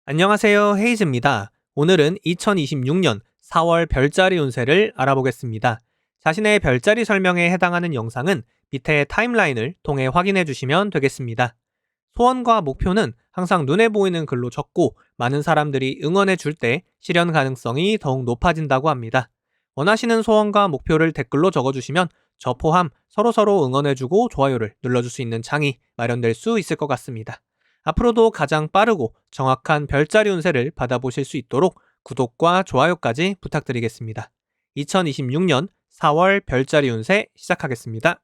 안녕하세요. 헤이즈입니다. 오늘은 2026년 4월 별자리 운세를 알아보겠습니다. 자신의 별자리 설명에 해당하는 영상은 밑에 타임라인을 통해 확인해 주시면 되겠습니다. 소원과 목표는 항상 눈에 보이는 글로 적고 많은 사람들이 응원해 줄 때 실현 가능성이 더욱 높아진다고 합니다. 원하시는 소원과 목표를 댓글로 적어주시면 저 포함 서로서로 응원해주고 좋아요를 눌러줄 수 있는 장이 마련될 수 있을 것 같습니다. 앞으로도 가장 빠르고 정확한 별자리 운세를 받아보실 수 있도록 구독과 좋아요까지 부탁드리겠습니다. 2026년 4월 별자리 운세 시작하겠습니다.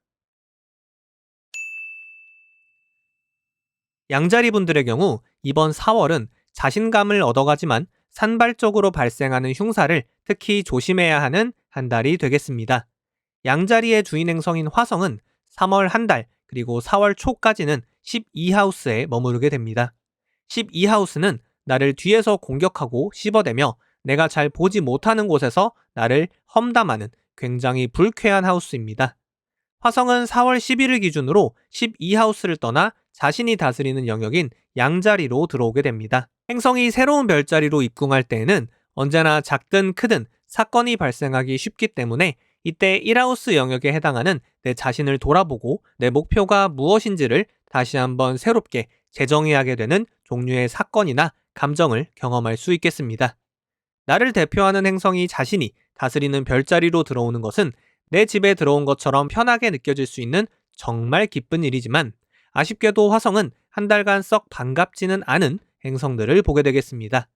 양자리 분들의 경우 이번 4월은 자신감을 얻어가지만 산발적으로 발생하는 흉사를 특히 조심해야 하는 한 달이 되겠습니다. 양자리의 주인 행성인 화성은 3월 한 달 그리고 4월 초까지는 12하우스에 머무르게 됩니다. 12하우스는 나를 뒤에서 공격하고 씹어대며 내가 잘 보지 못하는 곳에서 나를 험담하는 굉장히 불쾌한 하우스입니다. 화성은 4월 10일을 기준으로 12하우스를 떠나 자신이 다스리는 영역인 양자리로 들어오게 됩니다. 행성이 새로운 별자리로 입궁할 때에는 언제나 작든 크든 사건이 발생하기 쉽기 때문에 이때 1하우스 영역에 해당하는 내 자신을 돌아보고 내 목표가 무엇인지를 다시 한번 새롭게 재정의하게 되는 종류의 사건이나 감정을 경험할 수 있겠습니다. 나를 대표하는 행성이 자신이 다스리는 별자리로 들어오는 것은 내 집에 들어온 것처럼 편하게 느껴질 수 있는 정말 기쁜 일이지만 아쉽게도 화성은 한 달간 썩 반갑지는 않은 행성들을 보게 되겠습니다.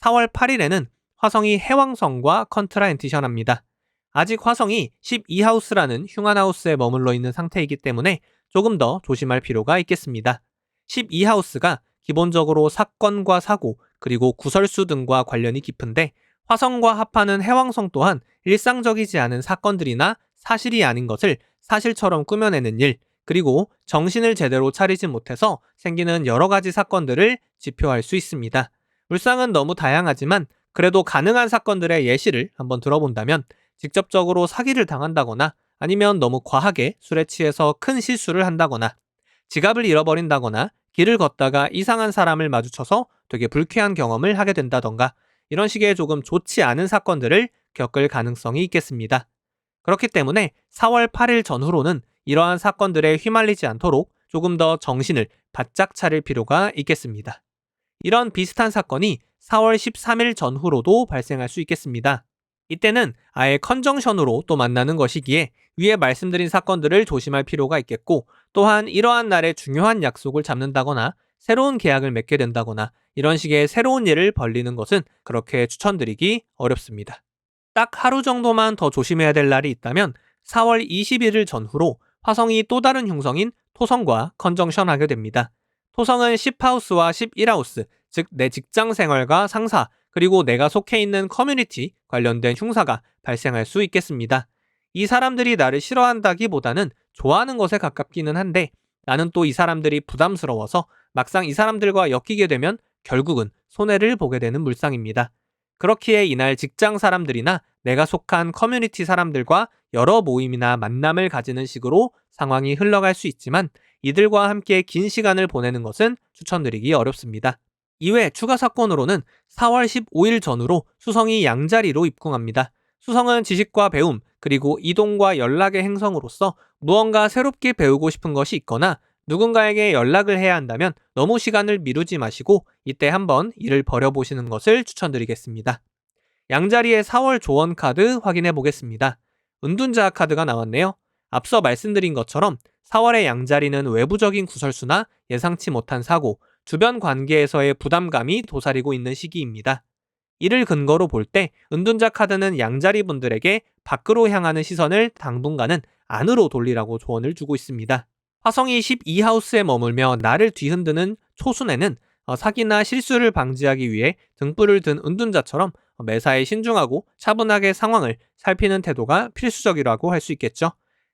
4월 8일에는 화성이 해왕성과 컨트라엔티션합니다. 아직 화성이 12하우스라는 흉한하우스에 머물러 있는 상태이기 때문에 조금 더 조심할 필요가 있겠습니다. 12하우스가 기본적으로 사건과 사고 그리고 구설수 등과 관련이 깊은데 화성과 합하는 해왕성 또한 일상적이지 않은 사건들이나 사실이 아닌 것을 사실처럼 꾸며내는 일, 그리고 정신을 제대로 차리지 못해서 생기는 여러 가지 사건들을 지표할 수 있습니다. 물상은 너무 다양하지만 그래도 가능한 사건들의 예시를 한번 들어본다면 직접적으로 사기를 당한다거나 아니면 너무 과하게 술에 취해서 큰 실수를 한다거나 지갑을 잃어버린다거나 길을 걷다가 이상한 사람을 마주쳐서 되게 불쾌한 경험을 하게 된다던가 이런 식의 조금 좋지 않은 사건들을 겪을 가능성이 있겠습니다. 그렇기 때문에 4월 8일 전후로는 이러한 사건들에 휘말리지 않도록 조금 더 정신을 바짝 차릴 필요가 있겠습니다. 이런 비슷한 사건이 4월 13일 전후로도 발생할 수 있겠습니다. 이때는 아예 컨정션으로 또 만나는 것이기에 위에 말씀드린 사건들을 조심할 필요가 있겠고, 또한 이러한 날에 중요한 약속을 잡는다거나 새로운 계약을 맺게 된다거나 이런 식의 새로운 일을 벌리는 것은 그렇게 추천드리기 어렵습니다. 딱 하루 정도만 더 조심해야 될 날이 있다면 4월 21일 전후로 화성이 또 다른 흉성인 토성과 컨정션하게 됩니다. 토성은 10하우스와 11하우스, 즉 내 직장 생활과 상사, 그리고 내가 속해 있는 커뮤니티 관련된 흉사가 발생할 수 있겠습니다. 이 사람들이 나를 싫어한다기보다는 좋아하는 것에 가깝기는 한데 나는 또 이 사람들이 부담스러워서 막상 이 사람들과 엮이게 되면 결국은 손해를 보게 되는 물상입니다. 그렇기에 이날 직장 사람들이나 내가 속한 커뮤니티 사람들과 여러 모임이나 만남을 가지는 식으로 상황이 흘러갈 수 있지만 이들과 함께 긴 시간을 보내는 것은 추천드리기 어렵습니다. 이외 추가 사건으로는 4월 15일 전후로 수성이 양자리로 입궁합니다. 수성은 지식과 배움, 그리고 이동과 연락의 행성으로서 무언가 새롭게 배우고 싶은 것이 있거나 누군가에게 연락을 해야 한다면 너무 시간을 미루지 마시고 이때 한번 일을 벌여보시는 것을 추천드리겠습니다. 양자리의 4월 조언 카드 확인해 보겠습니다. 은둔자 카드가 나왔네요. 앞서 말씀드린 것처럼 4월의 양자리는 외부적인 구설수나 예상치 못한 사고, 주변 관계에서의 부담감이 도사리고 있는 시기입니다. 이를 근거로 볼 때 은둔자 카드는 양자리 분들에게 밖으로 향하는 시선을 당분간은 안으로 돌리라고 조언을 주고 있습니다. 화성이 12하우스에 머물며 나를 뒤흔드는 초순에는 사기나 실수를 방지하기 위해 등불을 든 은둔자처럼 매사에 신중하고 차분하게 상황을 살피는 태도가 필수적이라고 할 수 있겠죠.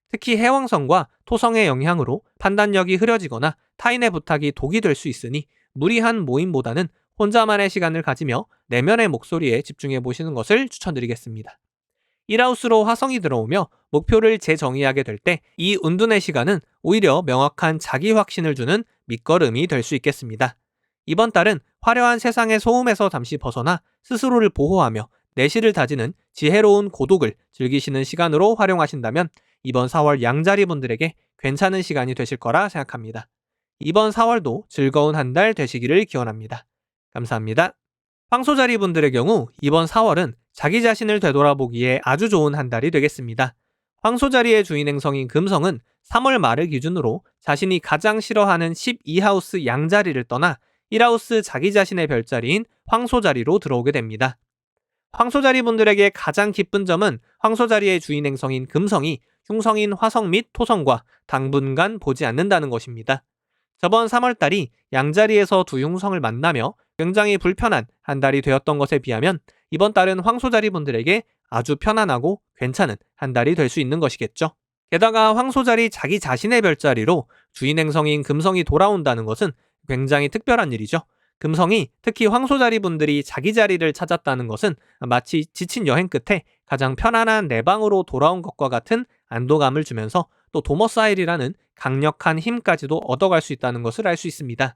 특히 해왕성과 토성의 영향으로 판단력이 흐려지거나 타인의 부탁이 독이 될 수 있으니 무리한 모임보다는 혼자만의 시간을 가지며 내면의 목소리에 집중해 보시는 것을 추천드리겠습니다. 1하우스로 화성이 들어오며 목표를 재정의하게 될 때 이 운둔의 시간은 오히려 명확한 자기 확신을 주는 밑거름이 될 수 있겠습니다. 이번 달은 화려한 세상의 소음에서 잠시 벗어나 스스로를 보호하며 내실을 다지는 지혜로운 고독을 즐기시는 시간으로 활용하신다면 이번 4월 양자리 분들에게 괜찮은 시간이 되실 거라 생각합니다. 이번 4월도 즐거운 한 달 되시기를 기원합니다. 감사합니다. 황소자리 분들의 경우 이번 4월은 자기 자신을 되돌아보기에 아주 좋은 한 달이 되겠습니다. 황소자리의 주인 행성인 금성은 3월 말을 기준으로 자신이 가장 싫어하는 12하우스 양자리를 떠나 1하우스 자기 자신의 별자리인 황소자리로 들어오게 됩니다. 황소자리 분들에게 가장 기쁜 점은 황소자리의 주인 행성인 금성이 흉성인 화성 및 토성과 당분간 보지 않는다는 것입니다. 저번 3월달이 양자리에서 두 흉성을 만나며 굉장히 불편한 한 달이 되었던 것에 비하면 이번 달은 황소자리 분들에게 아주 편안하고 괜찮은 한 달이 될 수 있는 것이겠죠. 게다가 황소자리 자기 자신의 별자리로 주인 행성인 금성이 돌아온다는 것은 굉장히 특별한 일이죠. 금성이 특히 황소자리 분들이 자기 자리를 찾았다는 것은 마치 지친 여행 끝에 가장 편안한 내 방으로 돌아온 것과 같은 안도감을 주면서 또 도머사일이라는 강력한 힘까지도 얻어갈 수 있다는 것을 알 수 있습니다.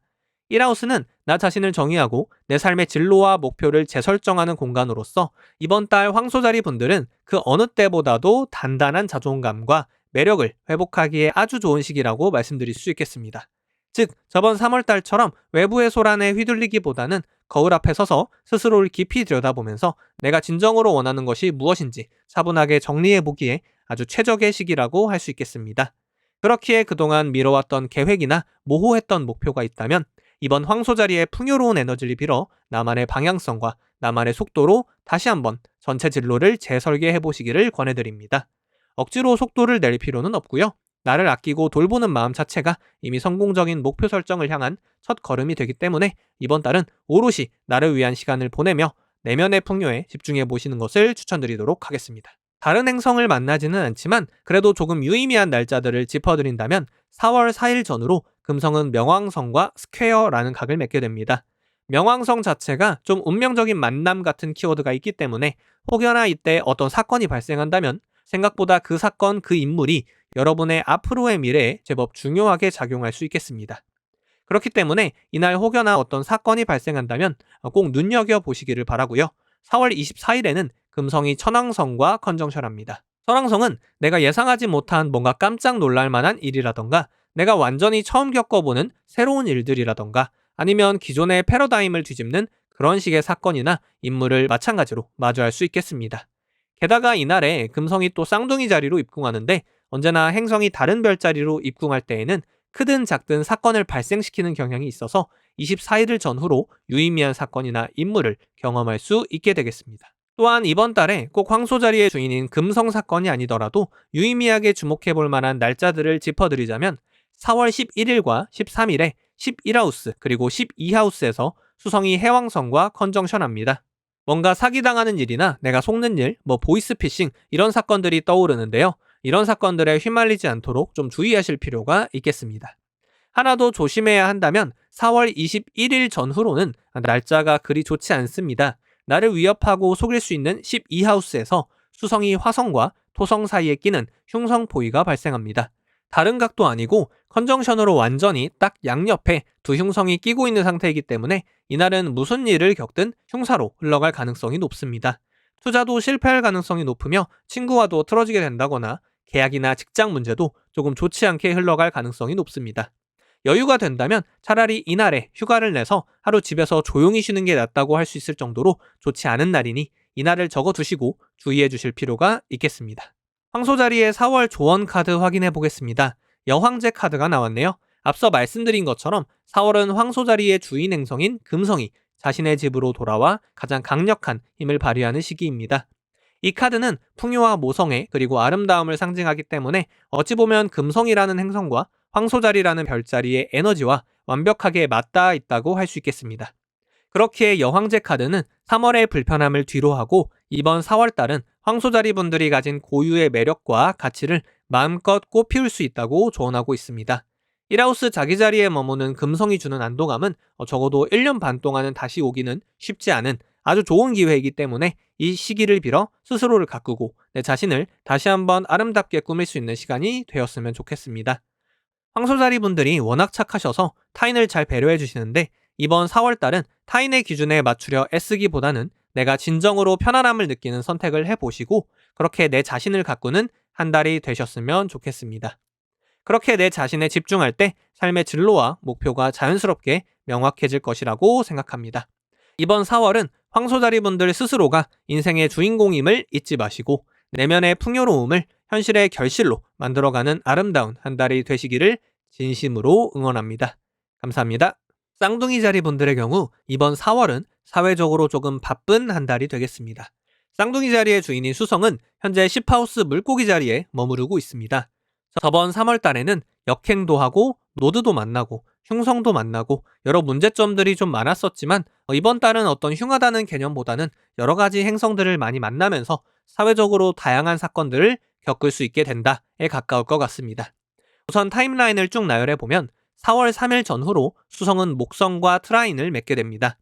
1하우스는 나 자신을 정의하고 내 삶의 진로와 목표를 재설정하는 공간으로서 이번 달 황소자리 분들은 그 어느 때보다도 단단한 자존감과 매력을 회복하기에 아주 좋은 시기라고 말씀드릴 수 있겠습니다. 즉, 저번 3월달처럼 외부의 소란에 휘둘리기보다는 거울 앞에 서서 스스로를 깊이 들여다보면서 내가 진정으로 원하는 것이 무엇인지 차분하게 정리해보기에 아주 최적의 시기라고 할 수 있겠습니다. 그렇기에 그동안 미뤄왔던 계획이나 모호했던 목표가 있다면 이번 황소자리의 풍요로운 에너지를 빌어 나만의 방향성과 나만의 속도로 다시 한번 전체 진로를 재설계해보시기를 권해드립니다. 억지로 속도를 낼 필요는 없고요. 나를 아끼고 돌보는 마음 자체가 이미 성공적인 목표 설정을 향한 첫 걸음이 되기 때문에 이번 달은 오롯이 나를 위한 시간을 보내며 내면의 풍요에 집중해 보시는 것을 추천드리도록 하겠습니다. 다른 행성을 만나지는 않지만 그래도 조금 유의미한 날짜들을 짚어드린다면 4월 4일 전후로 금성은 명왕성과 스퀘어라는 각을 맺게 됩니다. 명왕성 자체가 좀 운명적인 만남 같은 키워드가 있기 때문에 혹여나 이때 어떤 사건이 발생한다면 생각보다 그 사건, 그 인물이 여러분의 앞으로의 미래에 제법 중요하게 작용할 수 있겠습니다. 그렇기 때문에 이날 혹여나 어떤 사건이 발생한다면 꼭 눈여겨보시기를 바라고요. 4월 24일에는 금성이 천왕성과 컨정션합니다. 천왕성은 내가 예상하지 못한 뭔가 깜짝 놀랄 만한 일이라던가 내가 완전히 처음 겪어보는 새로운 일들이라던가 아니면 기존의 패러다임을 뒤집는 그런 식의 사건이나 인물을 마찬가지로 마주할 수 있겠습니다. 게다가 이날에 금성이 또 쌍둥이 자리로 입궁하는데 언제나 행성이 다른 별자리로 입궁할 때에는 크든 작든 사건을 발생시키는 경향이 있어서 24일을 전후로 유의미한 사건이나 인물을 경험할 수 있게 되겠습니다. 또한 이번 달에 꼭 황소자리의 주인인 금성 사건이 아니더라도 유의미하게 주목해볼 만한 날짜들을 짚어드리자면 4월 11일과 13일에 11하우스 그리고 12하우스에서 수성이 해왕성과 컨정션합니다. 뭔가 사기당하는 일이나 내가 속는 일, 보이스피싱 이런 사건들이 떠오르는데요. 이런 사건들에 휘말리지 않도록 좀 주의하실 필요가 있겠습니다. 하나 더 조심해야 한다면 4월 21일 전후로는 날짜가 그리 좋지 않습니다. 나를 위협하고 속일 수 있는 12하우스에서 수성이 화성과 토성 사이에 끼는 흉성포위가 발생합니다. 다른 각도 아니고 컨정션으로 완전히 딱 양옆에 두 흉성이 끼고 있는 상태이기 때문에 이날은 무슨 일을 겪든 흉사로 흘러갈 가능성이 높습니다. 투자도 실패할 가능성이 높으며 친구와도 틀어지게 된다거나 계약이나 직장 문제도 조금 좋지 않게 흘러갈 가능성이 높습니다. 여유가 된다면 차라리 이날에 휴가를 내서 하루 집에서 조용히 쉬는 게 낫다고 할 수 있을 정도로 좋지 않은 날이니 이날을 적어두시고 주의해 주실 필요가 있겠습니다. 황소자리의 4월 조언 카드 확인해 보겠습니다. 여황제 카드가 나왔네요. 앞서 말씀드린 것처럼 4월은 황소자리의 주인 행성인 금성이 자신의 집으로 돌아와 가장 강력한 힘을 발휘하는 시기입니다. 이 카드는 풍요와 모성애 그리고 아름다움을 상징하기 때문에 어찌 보면 금성이라는 행성과 황소자리라는 별자리의 에너지와 완벽하게 맞닿아 있다고 할 수 있겠습니다. 그렇기에 여황제 카드는 3월의 불편함을 뒤로하고 이번 4월달은 황소자리 분들이 가진 고유의 매력과 가치를 마음껏 꽃피울 수 있다고 조언하고 있습니다. 1하우스 자기 자리에 머무는 금성이 주는 안도감은 적어도 1년 반 동안은 다시 오기는 쉽지 않은 아주 좋은 기회이기 때문에 이 시기를 빌어 스스로를 가꾸고 내 자신을 다시 한번 아름답게 꾸밀 수 있는 시간이 되었으면 좋겠습니다. 황소자리 분들이 워낙 착하셔서 타인을 잘 배려해 주시는데 이번 4월달은 타인의 기준에 맞추려 애쓰기보다는 내가 진정으로 편안함을 느끼는 선택을 해보시고 그렇게 내 자신을 가꾸는 한 달이 되셨으면 좋겠습니다. 그렇게 내 자신에 집중할 때 삶의 진로와 목표가 자연스럽게 명확해질 것이라고 생각합니다. 이번 4월은 황소자리 분들 스스로가 인생의 주인공임을 잊지 마시고 내면의 풍요로움을 현실의 결실로 만들어가는 아름다운 한 달이 되시기를 진심으로 응원합니다. 감사합니다. 쌍둥이 자리 분들의 경우 이번 4월은 사회적으로 조금 바쁜 한 달이 되겠습니다. 쌍둥이 자리의 주인인 수성은 현재 10하우스 물고기 자리에 머무르고 있습니다. 저번 3월 달에는 역행도 하고 노드도 만나고 흉성도 만나고 여러 문제점들이 좀 많았었지만 이번 달은 어떤 흉하다는 개념보다는 여러 가지 행성들을 많이 만나면서 사회적으로 다양한 사건들을 겪을 수 있게 된다에 가까울 것 같습니다. 우선 타임라인을 쭉 나열해보면 4월 3일 전후로 수성은 목성과 트라인을 맺게 됩니다.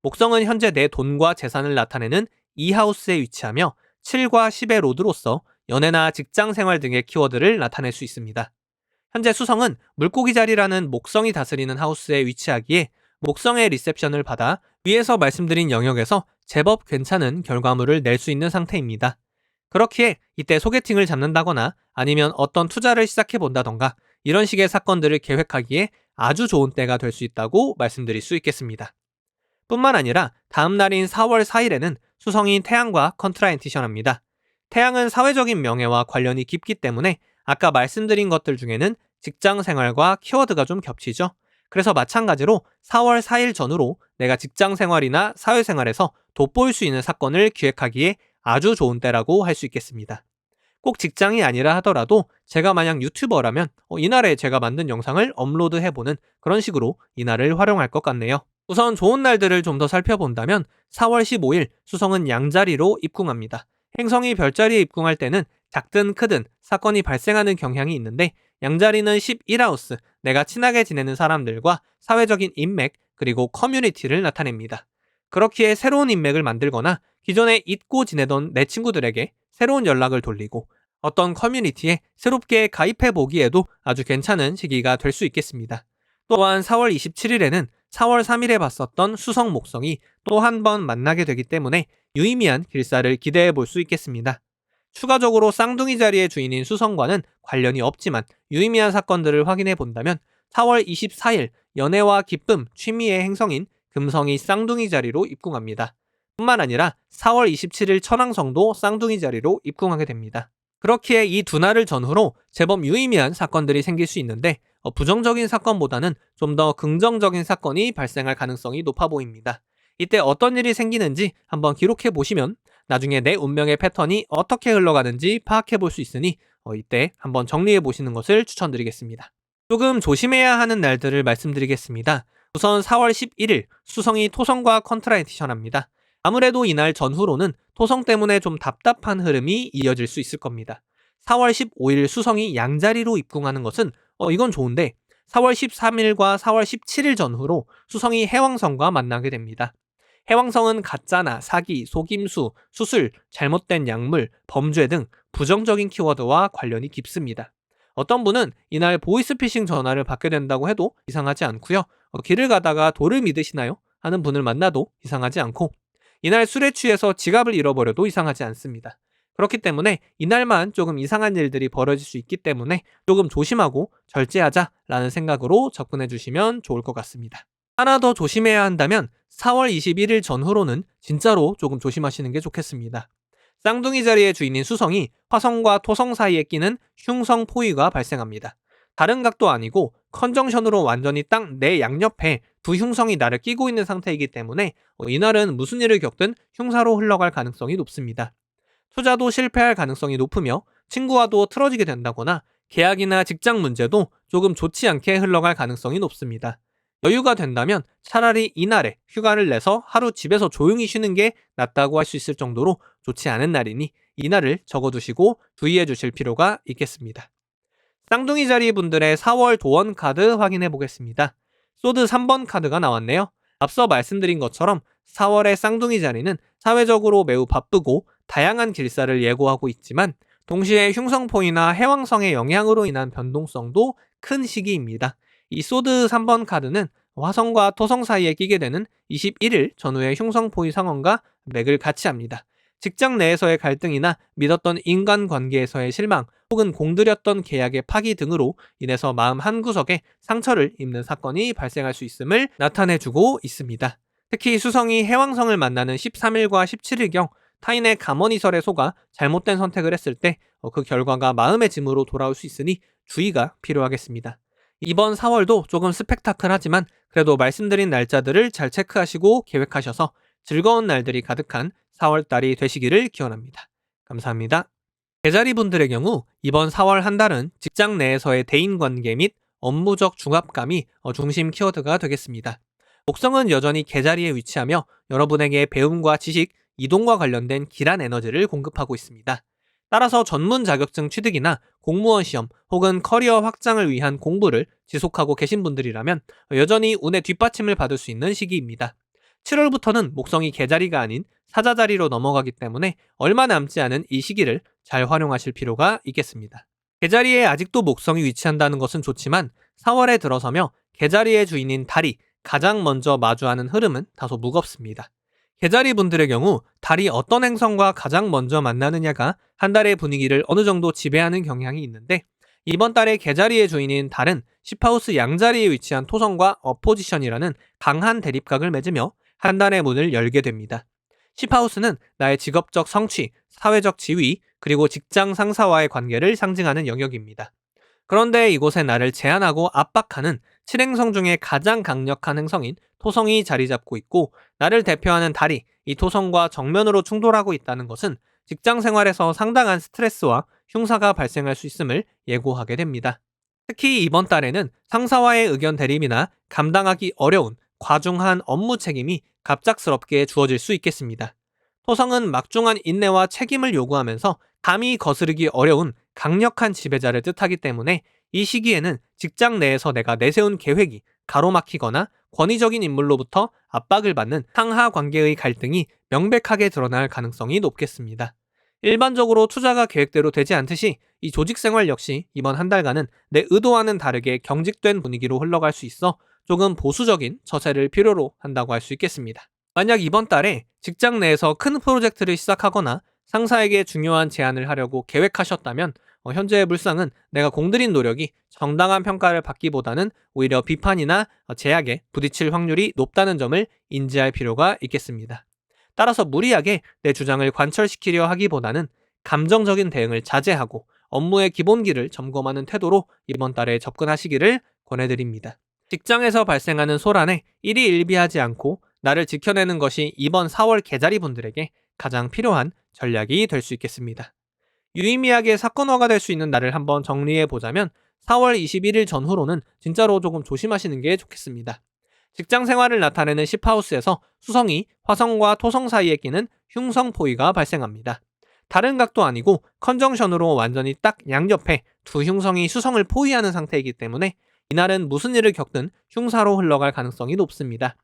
목성은 현재 내 돈과 재산을 나타내는 2하우스에 위치하며 7과 10의 로드로서 연애나 직장 생활 등의 키워드를 나타낼 수 있습니다. 현재 수성은 물고기 자리라는 목성이 다스리는 하우스에 위치하기에 목성의 리셉션을 받아 위에서 말씀드린 영역에서 제법 괜찮은 결과물을 낼 수 있는 상태입니다. 그렇기에 이때 소개팅을 잡는다거나 아니면 어떤 투자를 시작해 본다던가 이런 식의 사건들을 계획하기에 아주 좋은 때가 될 수 있다고 말씀드릴 수 있겠습니다. 뿐만 아니라 다음 날인 4월 4일에는 수성이 태양과 컨트라인티션합니다. 태양은 사회적인 명예와 관련이 깊기 때문에 아까 말씀드린 것들 중에는 직장 생활과 키워드가 좀 겹치죠. 그래서 마찬가지로 4월 4일 전후로 내가 직장 생활이나 사회생활에서 돋보일 수 있는 사건을 기획하기에 아주 좋은 때라고 할 수 있겠습니다. 꼭 직장이 아니라 하더라도 제가 만약 유튜버라면 이날에 제가 만든 영상을 업로드해보는 그런 식으로 이날을 활용할 것 같네요. 우선 좋은 날들을 좀 더 살펴본다면 4월 15일 수성은 양자리로 입궁합니다. 행성이 별자리에 입궁할 때는 작든 크든 사건이 발생하는 경향이 있는데 양자리는 11하우스, 내가 친하게 지내는 사람들과 사회적인 인맥 그리고 커뮤니티를 나타냅니다. 그렇기에 새로운 인맥을 만들거나 기존에 잊고 지내던 내 친구들에게 새로운 연락을 돌리고 어떤 커뮤니티에 새롭게 가입해 보기에도 아주 괜찮은 시기가 될 수 있겠습니다. 또한 4월 27일에는 4월 3일에 봤었던 수성 목성이 또 한 번 만나게 되기 때문에 유의미한 길사를 기대해 볼 수 있겠습니다. 추가적으로 쌍둥이 자리의 주인인 수성과는 관련이 없지만 유의미한 사건들을 확인해 본다면 4월 24일 연애와 기쁨, 취미의 행성인 금성이 쌍둥이 자리로 입궁합니다. 뿐만 아니라 4월 27일 천왕성도 쌍둥이 자리로 입궁하게 됩니다. 그렇기에 이 두 날을 전후로 제법 유의미한 사건들이 생길 수 있는데 부정적인 사건보다는 좀 더 긍정적인 사건이 발생할 가능성이 높아 보입니다. 이때 어떤 일이 생기는지 한번 기록해 보시면 나중에 내 운명의 패턴이 어떻게 흘러가는지 파악해 볼 수 있으니 이때 한번 정리해 보시는 것을 추천드리겠습니다. 조금 조심해야 하는 날들을 말씀드리겠습니다. 우선 4월 11일 수성이 토성과 컨트라이티션합니다. 아무래도 이날 전후로는 토성 때문에 좀 답답한 흐름이 이어질 수 있을 겁니다. 4월 15일 수성이 양자리로 입궁하는 것은 이건 좋은데 4월 13일과 4월 17일 전후로 수성이 해왕성과 만나게 됩니다. 해왕성은 가짜나 사기, 속임수, 수술, 잘못된 약물, 범죄 등 부정적인 키워드와 관련이 깊습니다. 어떤 분은 이날 보이스피싱 전화를 받게 된다고 해도 이상하지 않고요. 길을 가다가 돌을 믿으시나요? 하는 분을 만나도 이상하지 않고 이날 술에 취해서 지갑을 잃어버려도 이상하지 않습니다. 그렇기 때문에 이날만 조금 이상한 일들이 벌어질 수 있기 때문에 조금 조심하고 절제하자라는 생각으로 접근해 주시면 좋을 것 같습니다. 하나 더 조심해야 한다면 4월 21일 전후로는 진짜로 조금 조심하시는 게 좋겠습니다. 쌍둥이 자리의 주인인 수성이 화성과 토성 사이에 끼는 흉성 포위가 발생합니다. 다른 각도 아니고 컨정션으로 완전히 딱 내 양옆에 두 흉성이 나를 끼고 있는 상태이기 때문에 이날은 무슨 일을 겪든 흉사로 흘러갈 가능성이 높습니다. 투자도 실패할 가능성이 높으며 친구와도 틀어지게 된다거나 계약이나 직장 문제도 조금 좋지 않게 흘러갈 가능성이 높습니다. 여유가 된다면 차라리 이날에 휴가를 내서 하루 집에서 조용히 쉬는 게 낫다고 할 수 있을 정도로 좋지 않은 날이니 이날을 적어두시고 주의해 주실 필요가 있겠습니다. 쌍둥이 자리 분들의 4월 도원 카드 확인해 보겠습니다. 소드 3번 카드가 나왔네요. 앞서 말씀드린 것처럼 4월의 쌍둥이 자리는 사회적으로 매우 바쁘고 다양한 길사를 예고하고 있지만 동시에 흉성포이나 해왕성의 영향으로 인한 변동성도 큰 시기입니다. 이 소드 3번 카드는 화성과 토성 사이에 끼게 되는 21일 전후의 흉성포위 상황과 맥을 같이 합니다. 직장 내에서의 갈등이나 믿었던 인간관계에서의 실망 혹은 공들였던 계약의 파기 등으로 인해서 마음 한구석에 상처를 입는 사건이 발생할 수 있음을 나타내주고 있습니다. 특히 수성이 해왕성을 만나는 13일과 17일경 타인의 감언이설에 속아 잘못된 선택을 했을 때 그 결과가 마음의 짐으로 돌아올 수 있으니 주의가 필요하겠습니다. 이번 4월도 조금 스펙타클하지만 그래도 말씀드린 날짜들을 잘 체크하시고 계획하셔서 즐거운 날들이 가득한 4월달이 되시기를 기원합니다. 감사합니다. 개자리 분들의 경우 이번 4월 한 달은 직장 내에서의 대인관계 및 업무적 중압감이 중심 키워드가 되겠습니다. 목성은 여전히 개자리에 위치하며 여러분에게 배움과 지식, 이동과 관련된 길한 에너지를 공급하고 있습니다. 따라서 전문 자격증 취득이나 공무원 시험 혹은 커리어 확장을 위한 공부를 지속하고 계신 분들이라면 여전히 운의 뒷받침을 받을 수 있는 시기입니다. 7월부터는 목성이 개자리가 아닌 사자자리로 넘어가기 때문에 얼마 남지 않은 이 시기를 잘 활용하실 필요가 있겠습니다. 개자리에 아직도 목성이 위치한다는 것은 좋지만 4월에 들어서며 개자리의 주인인 달이 가장 먼저 마주하는 흐름은 다소 무겁습니다. 개자리 분들의 경우 달이 어떤 행성과 가장 먼저 만나느냐가 한 달의 분위기를 어느 정도 지배하는 경향이 있는데 이번 달에 개자리의 주인인 달은 10하우스 양자리에 위치한 토성과 어포지션이라는 강한 대립각을 맺으며 한 달의 문을 열게 됩니다. 10하우스는 나의 직업적 성취, 사회적 지위, 그리고 직장 상사와의 관계를 상징하는 영역입니다. 그런데 이곳에 나를 제한하고 압박하는 7행성 중에 가장 강력한 행성인 토성이 자리 잡고 있고 나를 대표하는 달이 이 토성과 정면으로 충돌하고 있다는 것은 직장 생활에서 상당한 스트레스와 흉사가 발생할 수 있음을 예고하게 됩니다. 특히 이번 달에는 상사와의 의견 대립이나 감당하기 어려운 과중한 업무 책임이 갑작스럽게 주어질 수 있겠습니다. 토성은 막중한 인내와 책임을 요구하면서 감히 거스르기 어려운 강력한 지배자를 뜻하기 때문에 이 시기에는 직장 내에서 내가 내세운 계획이 가로막히거나 권위적인 인물로부터 압박을 받는 상하 관계의 갈등이 명백하게 드러날 가능성이 높겠습니다. 일반적으로 투자가 계획대로 되지 않듯이 이 조직 생활 역시 이번 한 달간은 내 의도와는 다르게 경직된 분위기로 흘러갈 수 있어 조금 보수적인 처세를 필요로 한다고 할 수 있겠습니다. 만약 이번 달에 직장 내에서 큰 프로젝트를 시작하거나 상사에게 중요한 제안을 하려고 계획하셨다면 현재의 물상은 내가 공들인 노력이 정당한 평가를 받기보다는 오히려 비판이나 제약에 부딪힐 확률이 높다는 점을 인지할 필요가 있겠습니다. 따라서 무리하게 내 주장을 관철시키려 하기보다는 감정적인 대응을 자제하고 업무의 기본기를 점검하는 태도로 이번 달에 접근하시기를 권해드립니다. 직장에서 발생하는 소란에 일희일비하지 않고 나를 지켜내는 것이 이번 4월 개자리 분들에게 가장 필요한 전략이 될 수 있겠습니다. 유의미하게 사건화가 될 수 있는 날을 한번 정리해 보자면 4월 21일 전후로는 진짜로 조금 조심하시는 게 좋겠습니다. 직장 생활을 나타내는 10하우스에서 수성이 화성과 토성 사이에 끼는 흉성포위가 발생합니다. 다른 각도 아니고 컨정션으로 완전히 딱 양옆에 두 흉성이 수성을 포위하는 상태이기 때문에 이날은 무슨 일을 겪든 흉사로 흘러갈 가능성이 높습니다.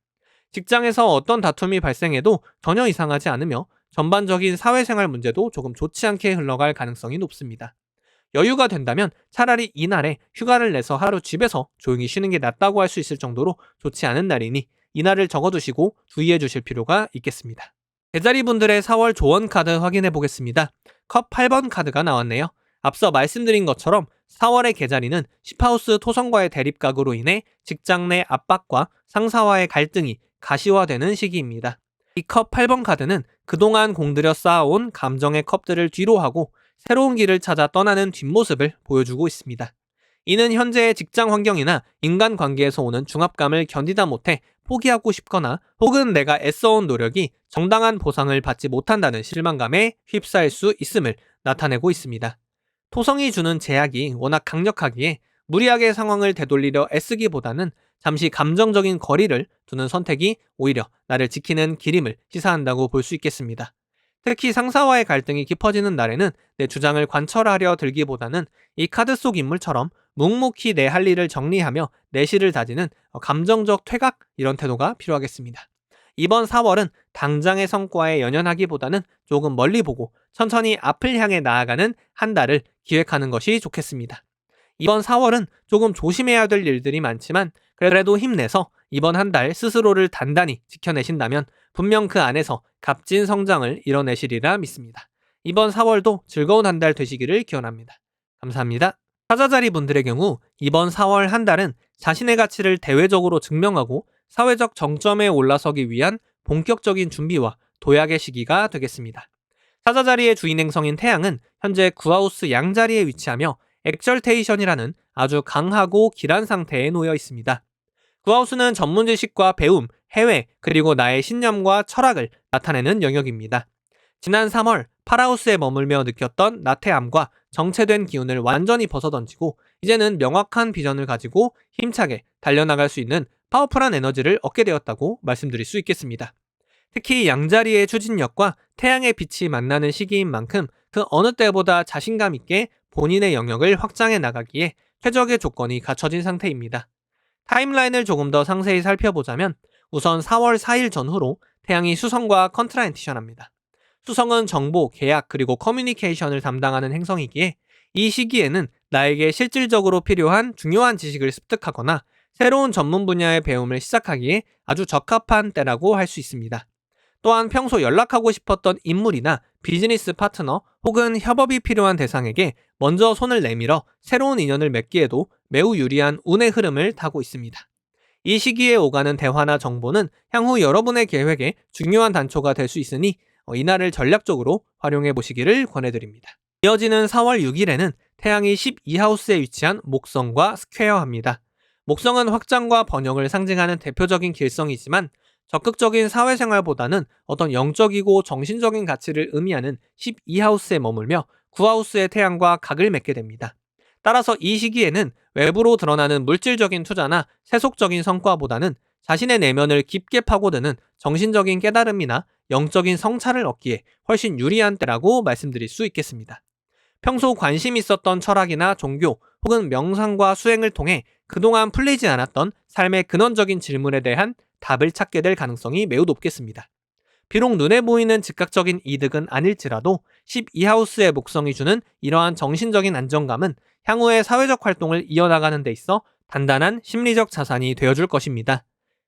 직장에서 어떤 다툼이 발생해도 전혀 이상하지 않으며 전반적인 사회생활 문제도 조금 좋지 않게 흘러갈 가능성이 높습니다. 여유가 된다면 차라리 이날에 휴가를 내서 하루 집에서 조용히 쉬는 게 낫다고 할 수 있을 정도로 좋지 않은 날이니 이날을 적어두시고 주의해 주실 필요가 있겠습니다. 개자리 분들의 4월 조언 카드 확인해 보겠습니다. 컵 8번 카드가 나왔네요. 앞서 말씀드린 것처럼 4월의 개자리는 10하우스 토성과의 대립각으로 인해 직장 내 압박과 상사와의 갈등이 가시화되는 시기입니다. 이 컵 8번 카드는 그동안 공들여 쌓아온 감정의 컵들을 뒤로하고 새로운 길을 찾아 떠나는 뒷모습을 보여주고 있습니다. 이는 현재의 직장 환경이나 인간관계에서 오는 중압감을 견디다 못해 포기하고 싶거나 혹은 내가 애써온 노력이 정당한 보상을 받지 못한다는 실망감에 휩싸일 수 있음을 나타내고 있습니다. 토성이 주는 제약이 워낙 강력하기에 무리하게 상황을 되돌리려 애쓰기보다는 잠시 감정적인 거리를 두는 선택이 오히려 나를 지키는 길임을 시사한다고 볼 수 있겠습니다. 특히 상사와의 갈등이 깊어지는 날에는 내 주장을 관철하려 들기보다는 이 카드 속 인물처럼 묵묵히 내 할 일을 정리하며 내실을 다지는 감정적 퇴각 이런 태도가 필요하겠습니다. 이번 4월은 당장의 성과에 연연하기보다는 조금 멀리 보고 천천히 앞을 향해 나아가는 한 달을 기획하는 것이 좋겠습니다. 이번 4월은 조금 조심해야 될 일들이 많지만 그래도 힘내서 이번 한 달 스스로를 단단히 지켜내신다면 분명 그 안에서 값진 성장을 이뤄내시리라 믿습니다. 이번 4월도 즐거운 한 달 되시기를 기원합니다. 감사합니다. 사자자리 분들의 경우 이번 4월 한 달은 자신의 가치를 대외적으로 증명하고 사회적 정점에 올라서기 위한 본격적인 준비와 도약의 시기가 되겠습니다. 사자자리의 주인 행성인 태양은 현재 구하우스 양자리에 위치하며 엑절테이션이라는 아주 강하고 길한 상태에 놓여 있습니다. 구하우스는 전문 지식과 배움, 해외, 그리고 나의 신념과 철학을 나타내는 영역입니다. 지난 3월 파라우스에 머물며 느꼈던 나태함과 정체된 기운을 완전히 벗어던지고 이제는 명확한 비전을 가지고 힘차게 달려나갈 수 있는 파워풀한 에너지를 얻게 되었다고 말씀드릴 수 있겠습니다. 특히 양자리의 추진력과 태양의 빛이 만나는 시기인 만큼 그 어느 때보다 자신감 있게 본인의 영역을 확장해 나가기에 최적의 조건이 갖춰진 상태입니다. 타임라인을 조금 더 상세히 살펴보자면 우선 4월 4일 전후로 태양이 수성과 컨트라인티션합니다. 수성은 정보, 계약, 그리고 커뮤니케이션을 담당하는 행성이기에 이 시기에는 나에게 실질적으로 필요한 중요한 지식을 습득하거나 새로운 전문 분야의 배움을 시작하기에 아주 적합한 때라고 할 수 있습니다. 또한 평소 연락하고 싶었던 인물이나 비즈니스 파트너 혹은 협업이 필요한 대상에게 먼저 손을 내밀어 새로운 인연을 맺기에도 매우 유리한 운의 흐름을 타고 있습니다. 이 시기에 오가는 대화나 정보는 향후 여러분의 계획에 중요한 단초가 될 수 있으니 이날을 전략적으로 활용해 보시기를 권해드립니다. 이어지는 4월 6일에는 태양이 12하우스에 위치한 목성과 스퀘어합니다. 목성은 확장과 번영을 상징하는 대표적인 길성이지만 적극적인 사회생활보다는 어떤 영적이고 정신적인 가치를 의미하는 12하우스에 머물며 9하우스의 태양과 각을 맺게 됩니다. 따라서 이 시기에는 외부로 드러나는 물질적인 투자나 세속적인 성과보다는 자신의 내면을 깊게 파고드는 정신적인 깨달음이나 영적인 성찰을 얻기에 훨씬 유리한 때라고 말씀드릴 수 있겠습니다. 평소 관심 있었던 철학이나 종교 혹은 명상과 수행을 통해 그동안 풀리지 않았던 삶의 근원적인 질문에 대한 답을 찾게 될 가능성이 매우 높겠습니다. 비록 눈에 보이는 즉각적인 이득은 아닐지라도 12하우스의 목성이 주는 이러한 정신적인 안정감은 향후의 사회적 활동을 이어나가는 데 있어 단단한 심리적 자산이 되어줄 것입니다.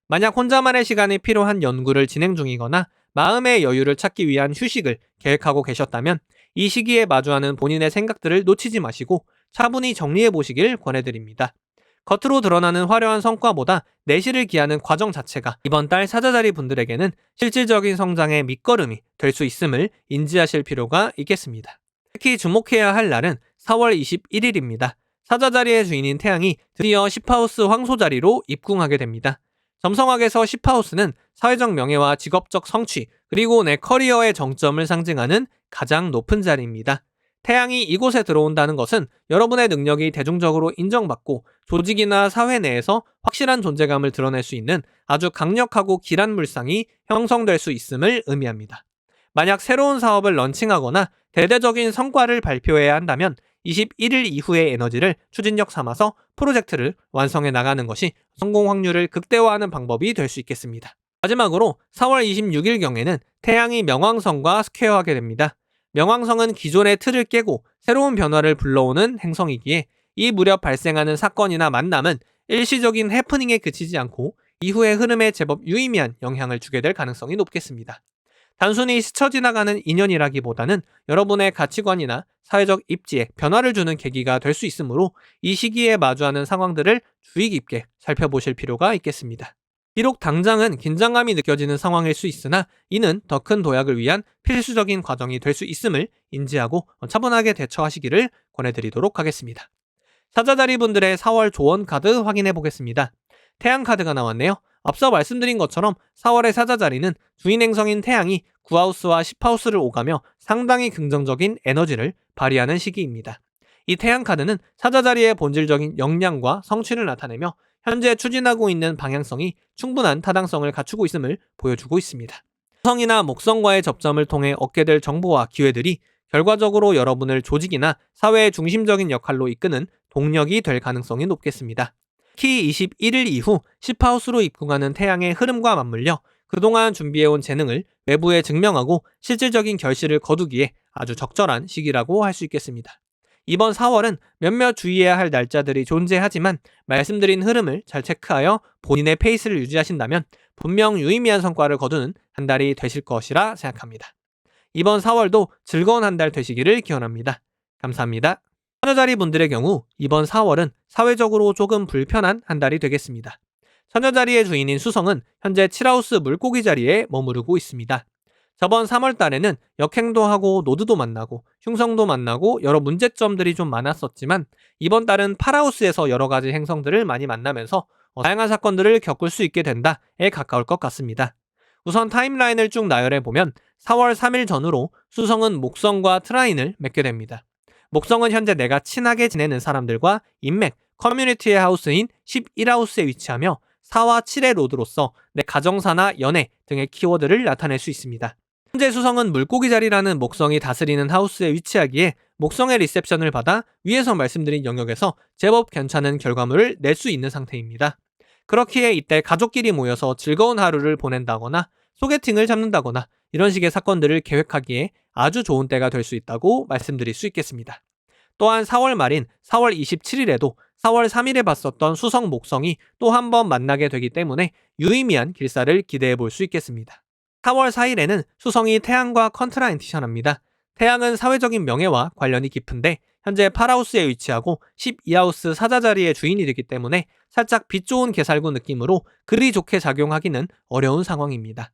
만약 혼자만의 시간이 필요한 연구를 진행 중이거나 마음의 여유를 찾기 위한 휴식을 계획하고 계셨다면 이 시기에 마주하는 본인의 생각들을 놓치지 마시고 차분히 정리해 보시길 권해드립니다. 겉으로 드러나는 화려한 성과보다 내실을 기하는 과정 자체가 이번 달 사자자리 분들에게는 실질적인 성장의 밑거름이 될 수 있음을 인지하실 필요가 있겠습니다. 특히 주목해야 할 날은 4월 21일입니다. 사자자리의 주인인 태양이 드디어 10하우스 황소자리로 입궁하게 됩니다. 점성학에서 10하우스는 사회적 명예와 직업적 성취, 그리고 내 커리어의 정점을 상징하는 가장 높은 자리입니다. 태양이 이곳에 들어온다는 것은 여러분의 능력이 대중적으로 인정받고 조직이나 사회 내에서 확실한 존재감을 드러낼 수 있는 아주 강력하고 길한 물상이 형성될 수 있음을 의미합니다. 만약 새로운 사업을 런칭하거나 대대적인 성과를 발표해야 한다면 21일 이후의 에너지를 추진력 삼아서 프로젝트를 완성해 나가는 것이 성공 확률을 극대화하는 방법이 될 수 있겠습니다. 마지막으로 4월 26일경에는 태양이 명왕성과 스퀘어하게 됩니다. 명왕성은 기존의 틀을 깨고 새로운 변화를 불러오는 행성이기에 이 무렵 발생하는 사건이나 만남은 일시적인 해프닝에 그치지 않고 이후의 흐름에 제법 유의미한 영향을 주게 될 가능성이 높겠습니다. 단순히 스쳐 지나가는 인연이라기보다는 여러분의 가치관이나 사회적 입지에 변화를 주는 계기가 될 수 있으므로 이 시기에 마주하는 상황들을 주의 깊게 살펴보실 필요가 있겠습니다. 비록 당장은 긴장감이 느껴지는 상황일 수 있으나 이는 더 큰 도약을 위한 필수적인 과정이 될 수 있음을 인지하고 차분하게 대처하시기를 권해드리도록 하겠습니다. 사자자리 분들의 4월 조언 카드 확인해 보겠습니다. 태양 카드가 나왔네요. 앞서 말씀드린 것처럼 4월의 사자자리는 주인 행성인 태양이 9하우스와 10하우스를 오가며 상당히 긍정적인 에너지를 발휘하는 시기입니다. 이 태양 카드는 사자자리의 본질적인 역량과 성취를 나타내며 현재 추진하고 있는 방향성이 충분한 타당성을 갖추고 있음을 보여주고 있습니다. 성이나 목성과의 접점을 통해 얻게 될 정보와 기회들이 결과적으로 여러분을 조직이나 사회의 중심적인 역할로 이끄는 동력이 될 가능성이 높겠습니다. 특히 21일 이후 10하우스로 입궁하는 태양의 흐름과 맞물려 그동안 준비해온 재능을 외부에 증명하고 실질적인 결실을 거두기에 아주 적절한 시기라고 할 수 있겠습니다. 이번 4월은 몇몇 주의해야 할 날짜들이 존재하지만 말씀드린 흐름을 잘 체크하여 본인의 페이스를 유지하신다면 분명 유의미한 성과를 거두는 한 달이 되실 것이라 생각합니다. 이번 4월도 즐거운 한 달 되시기를 기원합니다. 감사합니다. 처녀자리 분들의 경우 이번 4월은 사회적으로 조금 불편한 한 달이 되겠습니다. 처녀자리의 주인인 수성은 현재 7하우스 물고기 자리에 머무르고 있습니다. 저번 3월 달에는 역행도 하고 노드도 만나고 흉성도 만나고 여러 문제점들이 좀 많았었지만 이번 달은 8하우스에서 여러 가지 행성들을 많이 만나면서 다양한 사건들을 겪을 수 있게 된다에 가까울 것 같습니다. 우선 타임라인을 쭉 나열해 보면 4월 3일 전후로 수성은 목성과 트라인을 맺게 됩니다. 목성은 현재 내가 친하게 지내는 사람들과 인맥, 커뮤니티의 하우스인 11하우스에 위치하며 4와 7의 로드로서 내 가정사나 연애 등의 키워드를 나타낼 수 있습니다. 현재 수성은 물고기 자리라는 목성이 다스리는 하우스에 위치하기에 목성의 리셉션을 받아 위에서 말씀드린 영역에서 제법 괜찮은 결과물을 낼 수 있는 상태입니다. 그렇기에 이때 가족끼리 모여서 즐거운 하루를 보낸다거나 소개팅을 잡는다거나 이런 식의 사건들을 계획하기에 아주 좋은 때가 될 수 있다고 말씀드릴 수 있겠습니다. 또한 4월 말인 4월 27일에도 4월 3일에 봤었던 수성 목성이 또 한 번 만나게 되기 때문에 유의미한 길사를 기대해 볼 수 있겠습니다. 4월 4일에는 수성이 태양과 컨트라인티션합니다. 태양은 사회적인 명예와 관련이 깊은데 현재 8하우스에 위치하고 12하우스 사자 자리의 주인이 되기 때문에 살짝 빛 좋은 개살구 느낌으로 그리 좋게 작용하기는 어려운 상황입니다.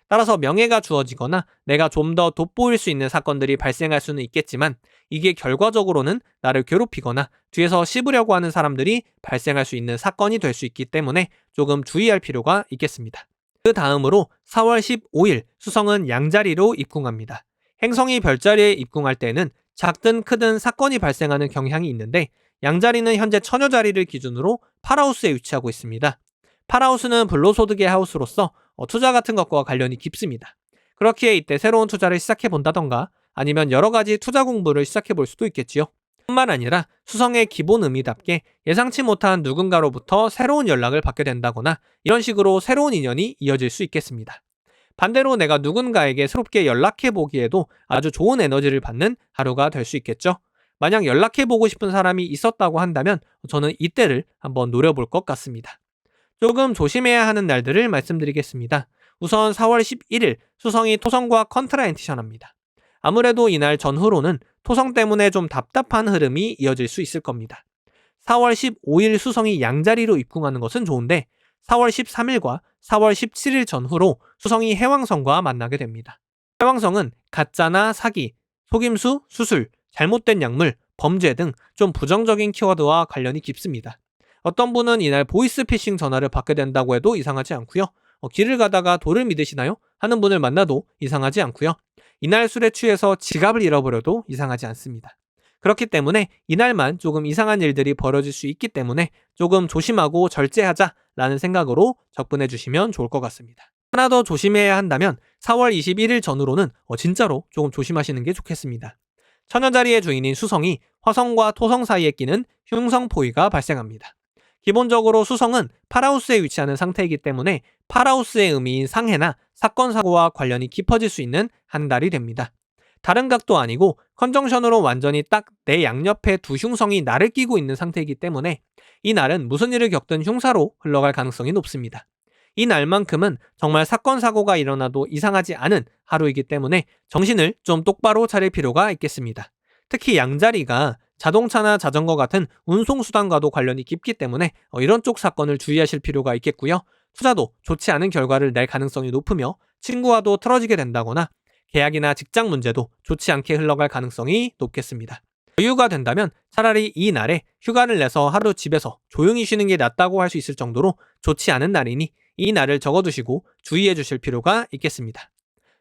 따라서 명예가 주어지거나 내가 좀 더 돋보일 수 있는 사건들이 발생할 수는 있겠지만 이게 결과적으로는 나를 괴롭히거나 뒤에서 씹으려고 하는 사람들이 발생할 수 있는 사건이 될 수 있기 때문에 조금 주의할 필요가 있겠습니다. 그 다음으로 4월 15일 수성은 양자리로 입궁합니다. 행성이 별자리에 입궁할 때는 작든 크든 사건이 발생하는 경향이 있는데 양자리는 현재 처녀자리를 기준으로 8하우스에 위치하고 있습니다. 8하우스는 불로소득의 하우스로서 투자 같은 것과 관련이 깊습니다. 그렇기에 이때 새로운 투자를 시작해 본다던가 아니면 여러 가지 투자 공부를 시작해 볼 수도 있겠지요. 뿐만 아니라 수성의 기본 의미답게 예상치 못한 누군가로부터 새로운 연락을 받게 된다거나 이런 식으로 새로운 인연이 이어질 수 있겠습니다. 반대로 내가 누군가에게 새롭게 연락해 보기에도 아주 좋은 에너지를 받는 하루가 될 수 있겠죠. 만약 연락해 보고 싶은 사람이 있었다고 한다면 저는 이때를 한번 노려볼 것 같습니다. 조금 조심해야 하는 날들을 말씀드리겠습니다. 우선 4월 11일 수성이 토성과 컨트라인티션합니다. 아무래도 이날 전후로는 토성 때문에 좀 답답한 흐름이 이어질 수 있을 겁니다. 4월 15일 수성이 양자리로 입궁하는 것은 좋은데 4월 13일과 4월 17일 전후로 수성이 해왕성과 만나게 됩니다. 해왕성은 가짜나 사기, 속임수, 수술, 잘못된 약물, 범죄 등 좀 부정적인 키워드와 관련이 깊습니다. 어떤 분은 이날 보이스피싱 전화를 받게 된다고 해도 이상하지 않고요. 길을 가다가 돌을 믿으시나요? 하는 분을 만나도 이상하지 않고요. 이날 술에 취해서 지갑을 잃어버려도 이상하지 않습니다. 그렇기 때문에 이날만 조금 이상한 일들이 벌어질 수 있기 때문에 조금 조심하고 절제하자라는 생각으로 접근해 주시면 좋을 것 같습니다. 하나 더 조심해야 한다면 4월 21일 전후로는 진짜로 조금 조심하시는 게 좋겠습니다. 처녀자리의 주인인 수성이 화성과 토성 사이에 끼는 흉성포위가 발생합니다. 기본적으로 수성은 8하우스에 위치하는 상태이기 때문에 8하우스의 의미인 상해나 사건 사고와 관련이 깊어질 수 있는 한 달이 됩니다. 다른 각도 아니고 컨정션으로 완전히 딱 내 양옆에 두 흉성이 날을 끼고 있는 상태이기 때문에 이 날은 무슨 일을 겪든 흉사로 흘러갈 가능성이 높습니다. 이 날만큼은 정말 사건 사고가 일어나도 이상하지 않은 하루이기 때문에 정신을 좀 똑바로 차릴 필요가 있겠습니다. 특히 양자리가 자동차나 자전거 같은 운송수단과도 관련이 깊기 때문에 이런 쪽 사건을 주의하실 필요가 있겠고요. 투자도 좋지 않은 결과를 낼 가능성이 높으며 친구와도 틀어지게 된다거나 계약이나 직장 문제도 좋지 않게 흘러갈 가능성이 높겠습니다. 여유가 된다면 차라리 이 날에 휴가를 내서 하루 집에서 조용히 쉬는 게 낫다고 할 수 있을 정도로 좋지 않은 날이니 이 날을 적어두시고 주의해 주실 필요가 있겠습니다.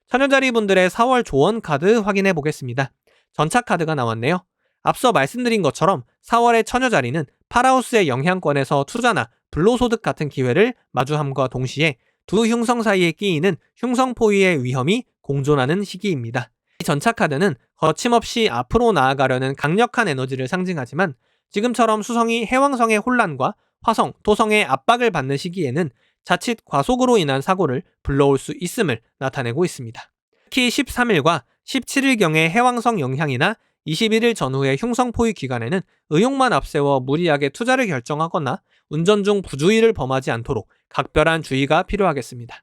처녀자리 분들의 4월 조언 카드 확인해 보겠습니다. 전차 카드가 나왔네요. 앞서 말씀드린 것처럼 4월의 처녀자리는 8하우스의 영향권에서 투자나 불로소득 같은 기회를 마주함과 동시에 두 흉성 사이에 끼이는 흉성포위의 위험이 공존하는 시기입니다. 이 전차 카드는 거침없이 앞으로 나아가려는 강력한 에너지를 상징하지만 지금처럼 수성이 해왕성의 혼란과 화성, 토성의 압박을 받는 시기에는 자칫 과속으로 인한 사고를 불러올 수 있음을 나타내고 있습니다. 특히 13일과 17일경의 해왕성 영향이나 21일 전후의 흉성포위 기간에는 의욕만 앞세워 무리하게 투자를 결정하거나 운전 중 부주의를 범하지 않도록 각별한 주의가 필요하겠습니다.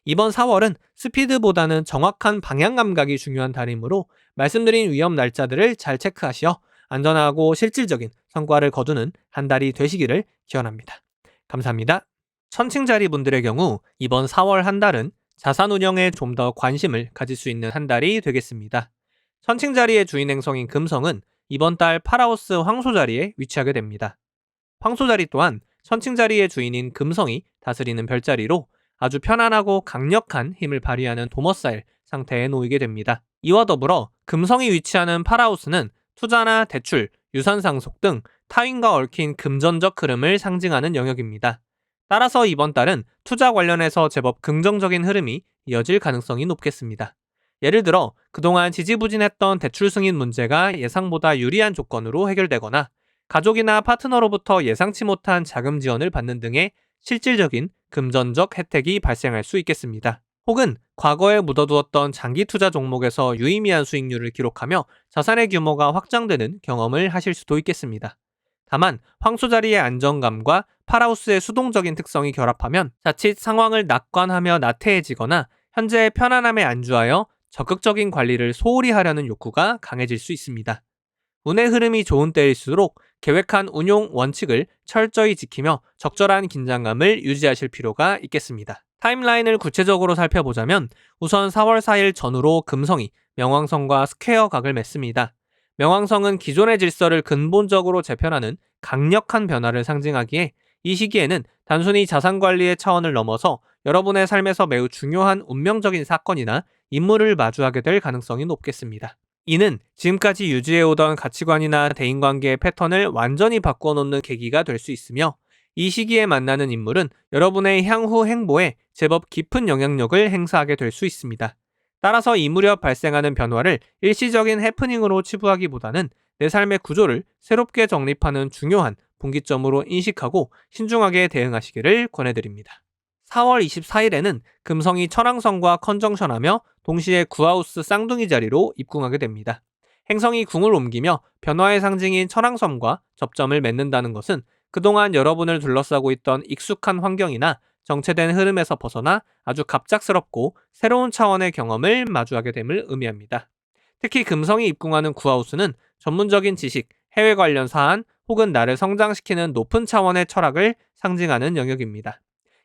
이번 4월은 스피드보다는 정확한 방향 감각이 중요한 달이므로 말씀드린 위험 날짜들을 잘 체크하시어 안전하고 실질적인 성과를 거두는 한 달이 되시기를 기원합니다. 감사합니다. 천칭자리 분들의 경우 이번 4월 한 달은 자산 운영에 좀 더 관심을 가질 수 있는 한 달이 되겠습니다. 천칭자리의 주인 행성인 금성은 이번 달 파라오스 황소자리에 위치하게 됩니다. 황소자리 또한 천칭자리의 주인인 금성이 다스리는 별자리로 아주 편안하고 강력한 힘을 발휘하는 도머사일 상태에 놓이게 됩니다. 이와 더불어 금성이 위치하는 파라오스는 투자나 대출, 유산 상속 등 타인과 얽힌 금전적 흐름을 상징하는 영역입니다. 따라서 이번 달은 투자 관련해서 제법 긍정적인 흐름이 이어질 가능성이 높겠습니다. 예를 들어 그동안 지지부진했던 대출 승인 문제가 예상보다 유리한 조건으로 해결되거나 가족이나 파트너로부터 예상치 못한 자금 지원을 받는 등의 실질적인 금전적 혜택이 발생할 수 있겠습니다. 혹은 과거에 묻어두었던 장기 투자 종목에서 유의미한 수익률을 기록하며 자산의 규모가 확장되는 경험을 하실 수도 있겠습니다. 다만 황소자리의 안정감과 파라우스의 수동적인 특성이 결합하면 자칫 상황을 낙관하며 나태해지거나 현재의 편안함에 안주하여 적극적인 관리를 소홀히 하려는 욕구가 강해질 수 있습니다. 운의 흐름이 좋은 때일수록 계획한 운용 원칙을 철저히 지키며 적절한 긴장감을 유지하실 필요가 있겠습니다. 타임라인을 구체적으로 살펴보자면 우선 4월 4일 전후로 금성이 명왕성과 스퀘어 각을 맺습니다. 명왕성은 기존의 질서를 근본적으로 재편하는 강력한 변화를 상징하기에 이 시기에는 단순히 자산관리의 차원을 넘어서 여러분의 삶에서 매우 중요한 운명적인 사건이나 인물을 마주하게 될 가능성이 높겠습니다. 이는 지금까지 유지해오던 가치관이나 대인관계의 패턴을 완전히 바꿔놓는 계기가 될 수 있으며 이 시기에 만나는 인물은 여러분의 향후 행보에 제법 깊은 영향력을 행사하게 될 수 있습니다. 따라서 이 무렵 발생하는 변화를 일시적인 해프닝으로 치부하기보다는 내 삶의 구조를 새롭게 정립하는 중요한 분기점으로 인식하고 신중하게 대응하시기를 권해드립니다. 4월 24일에는 금성이 천왕성과 컨정션하며 동시에 구하우스 쌍둥이 자리로 입궁하게 됩니다. 행성이 궁을 옮기며 변화의 상징인 천왕성과 접점을 맺는다는 것은 그동안 여러분을 둘러싸고 있던 익숙한 환경이나 정체된 흐름에서 벗어나 아주 갑작스럽고 새로운 차원의 경험을 마주하게 됨을 의미합니다. 특히 금성이 입궁하는 구하우스는 전문적인 지식, 해외 관련 사안 혹은 나를 성장시키는 높은 차원의 철학을 상징하는 영역입니다.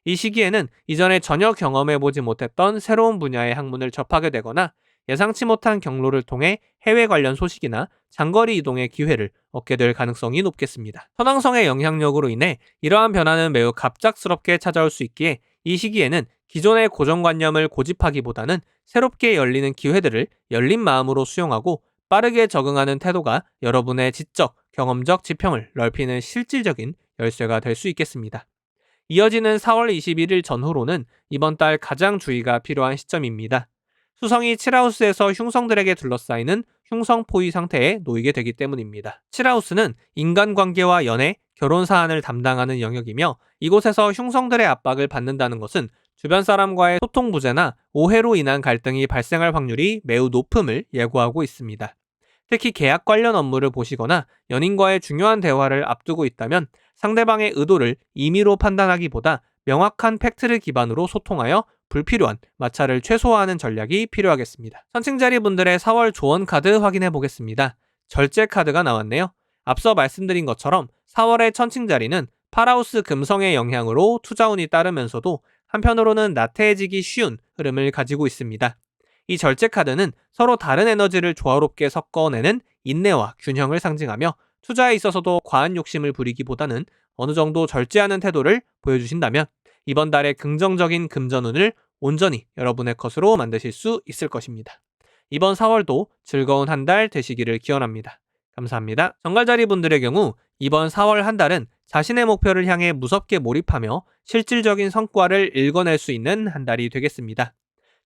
이 시기에는 이전에 전혀 경험해보지 못했던 새로운 분야의 학문을 접하게 되거나 예상치 못한 경로를 통해 해외 관련 소식이나 장거리 이동의 기회를 얻게 될 가능성이 높겠습니다. 천왕성의 영향력으로 인해 이러한 변화는 매우 갑작스럽게 찾아올 수 있기에 이 시기에는 기존의 고정관념을 고집하기보다는 새롭게 열리는 기회들을 열린 마음으로 수용하고 빠르게 적응하는 태도가 여러분의 지적, 경험적 지평을 넓히는 실질적인 열쇠가 될 수 있겠습니다. 이어지는 4월 21일 전후로는 이번 달 가장 주의가 필요한 시점입니다. 수성이 7하우스에서 흉성들에게 둘러싸이는 흉성포위 상태에 놓이게 되기 때문입니다. 7하우스는 인간관계와 연애, 결혼 사안을 담당하는 영역이며 이곳에서 흉성들의 압박을 받는다는 것은 주변 사람과의 소통 부재나 오해로 인한 갈등이 발생할 확률이 매우 높음을 예고하고 있습니다. 특히 계약 관련 업무를 보시거나 연인과의 중요한 대화를 앞두고 있다면 상대방의 의도를 임의로 판단하기보다 명확한 팩트를 기반으로 소통하여 불필요한 마찰을 최소화하는 전략이 필요하겠습니다. 천칭자리 분들의 4월 조언 카드 확인해 보겠습니다. 절제 카드가 나왔네요. 앞서 말씀드린 것처럼 4월의 천칭자리는 파라우스 금성의 영향으로 투자운이 따르면서도 한편으로는 나태해지기 쉬운 흐름을 가지고 있습니다. 이 절제 카드는 서로 다른 에너지를 조화롭게 섞어내는 인내와 균형을 상징하며 투자에 있어서도 과한 욕심을 부리기보다는 어느 정도 절제하는 태도를 보여주신다면 이번 달의 긍정적인 금전운을 온전히 여러분의 것으로 만드실 수 있을 것입니다. 이번 4월도 즐거운 한 달 되시기를 기원합니다. 감사합니다. 정갈자리 분들의 경우 이번 4월 한 달은 자신의 목표를 향해 무섭게 몰입하며 실질적인 성과를 읽어낼 수 있는 한 달이 되겠습니다.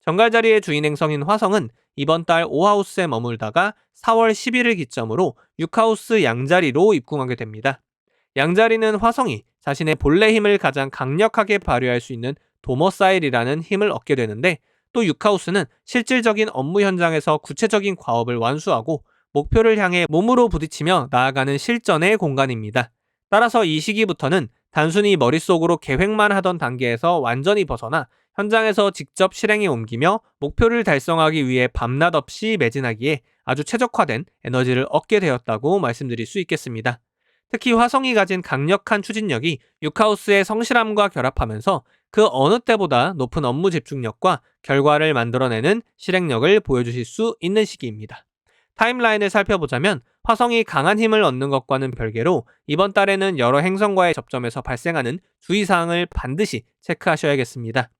정갈자리의 주인 행성인 화성은 이번 달 5하우스에 머물다가 4월 10일을 기점으로 6하우스 양자리로 입궁하게 됩니다. 양자리는 화성이 자신의 본래 힘을 가장 강력하게 발휘할 수 있는 도머사일이라는 힘을 얻게 되는데 또 6하우스는 실질적인 업무 현장에서 구체적인 과업을 완수하고 목표를 향해 몸으로 부딪히며 나아가는 실전의 공간입니다. 따라서 이 시기부터는 단순히 머릿속으로 계획만 하던 단계에서 완전히 벗어나 현장에서 직접 실행에 옮기며 목표를 달성하기 위해 밤낮 없이 매진하기에 아주 최적화된 에너지를 얻게 되었다고 말씀드릴 수 있겠습니다. 특히 화성이 가진 강력한 추진력이 유카우스의 성실함과 결합하면서 그 어느 때보다 높은 업무 집중력과 결과를 만들어내는 실행력을 보여주실 수 있는 시기입니다. 타임라인을 살펴보자면 화성이 강한 힘을 얻는 것과는 별개로 이번 달에는 여러 행성과의 접점에서 발생하는 주의사항을 반드시 체크하셔야겠습니다.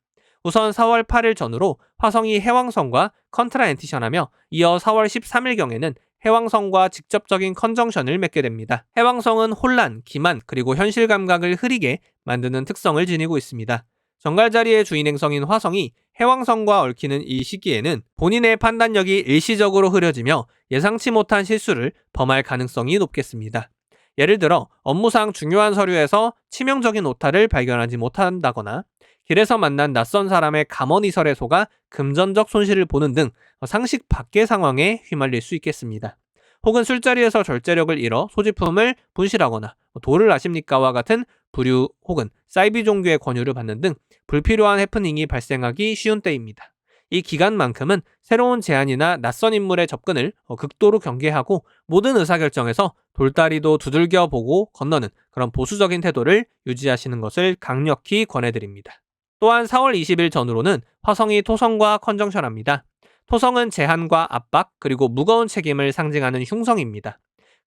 우선 4월 8일 전후로 화성이 해왕성과 컨트라엔티션하며 이어 4월 13일경에는 해왕성과 직접적인 컨정션을 맺게 됩니다. 해왕성은 혼란, 기만, 그리고 현실 감각을 흐리게 만드는 특성을 지니고 있습니다. 정갈자리의 주인 행성인 화성이 해왕성과 얽히는 이 시기에는 본인의 판단력이 일시적으로 흐려지며 예상치 못한 실수를 범할 가능성이 높겠습니다. 예를 들어 업무상 중요한 서류에서 치명적인 오타를 발견하지 못한다거나 길에서 만난 낯선 사람의 감언이설에 속아 금전적 손실을 보는 등 상식 밖의 상황에 휘말릴 수 있겠습니다. 혹은 술자리에서 절제력을 잃어 소지품을 분실하거나 도를 아십니까와 같은 부류 혹은 사이비 종교의 권유를 받는 등 불필요한 해프닝이 발생하기 쉬운 때입니다. 이 기간만큼은 새로운 제안이나 낯선 인물의 접근을 극도로 경계하고 모든 의사결정에서 돌다리도 두들겨 보고 건너는 그런 보수적인 태도를 유지하시는 것을 강력히 권해드립니다. 또한 4월 20일 전후로는 화성이 토성과 컨정션합니다. 토성은 제한과 압박 그리고 무거운 책임을 상징하는 흉성입니다.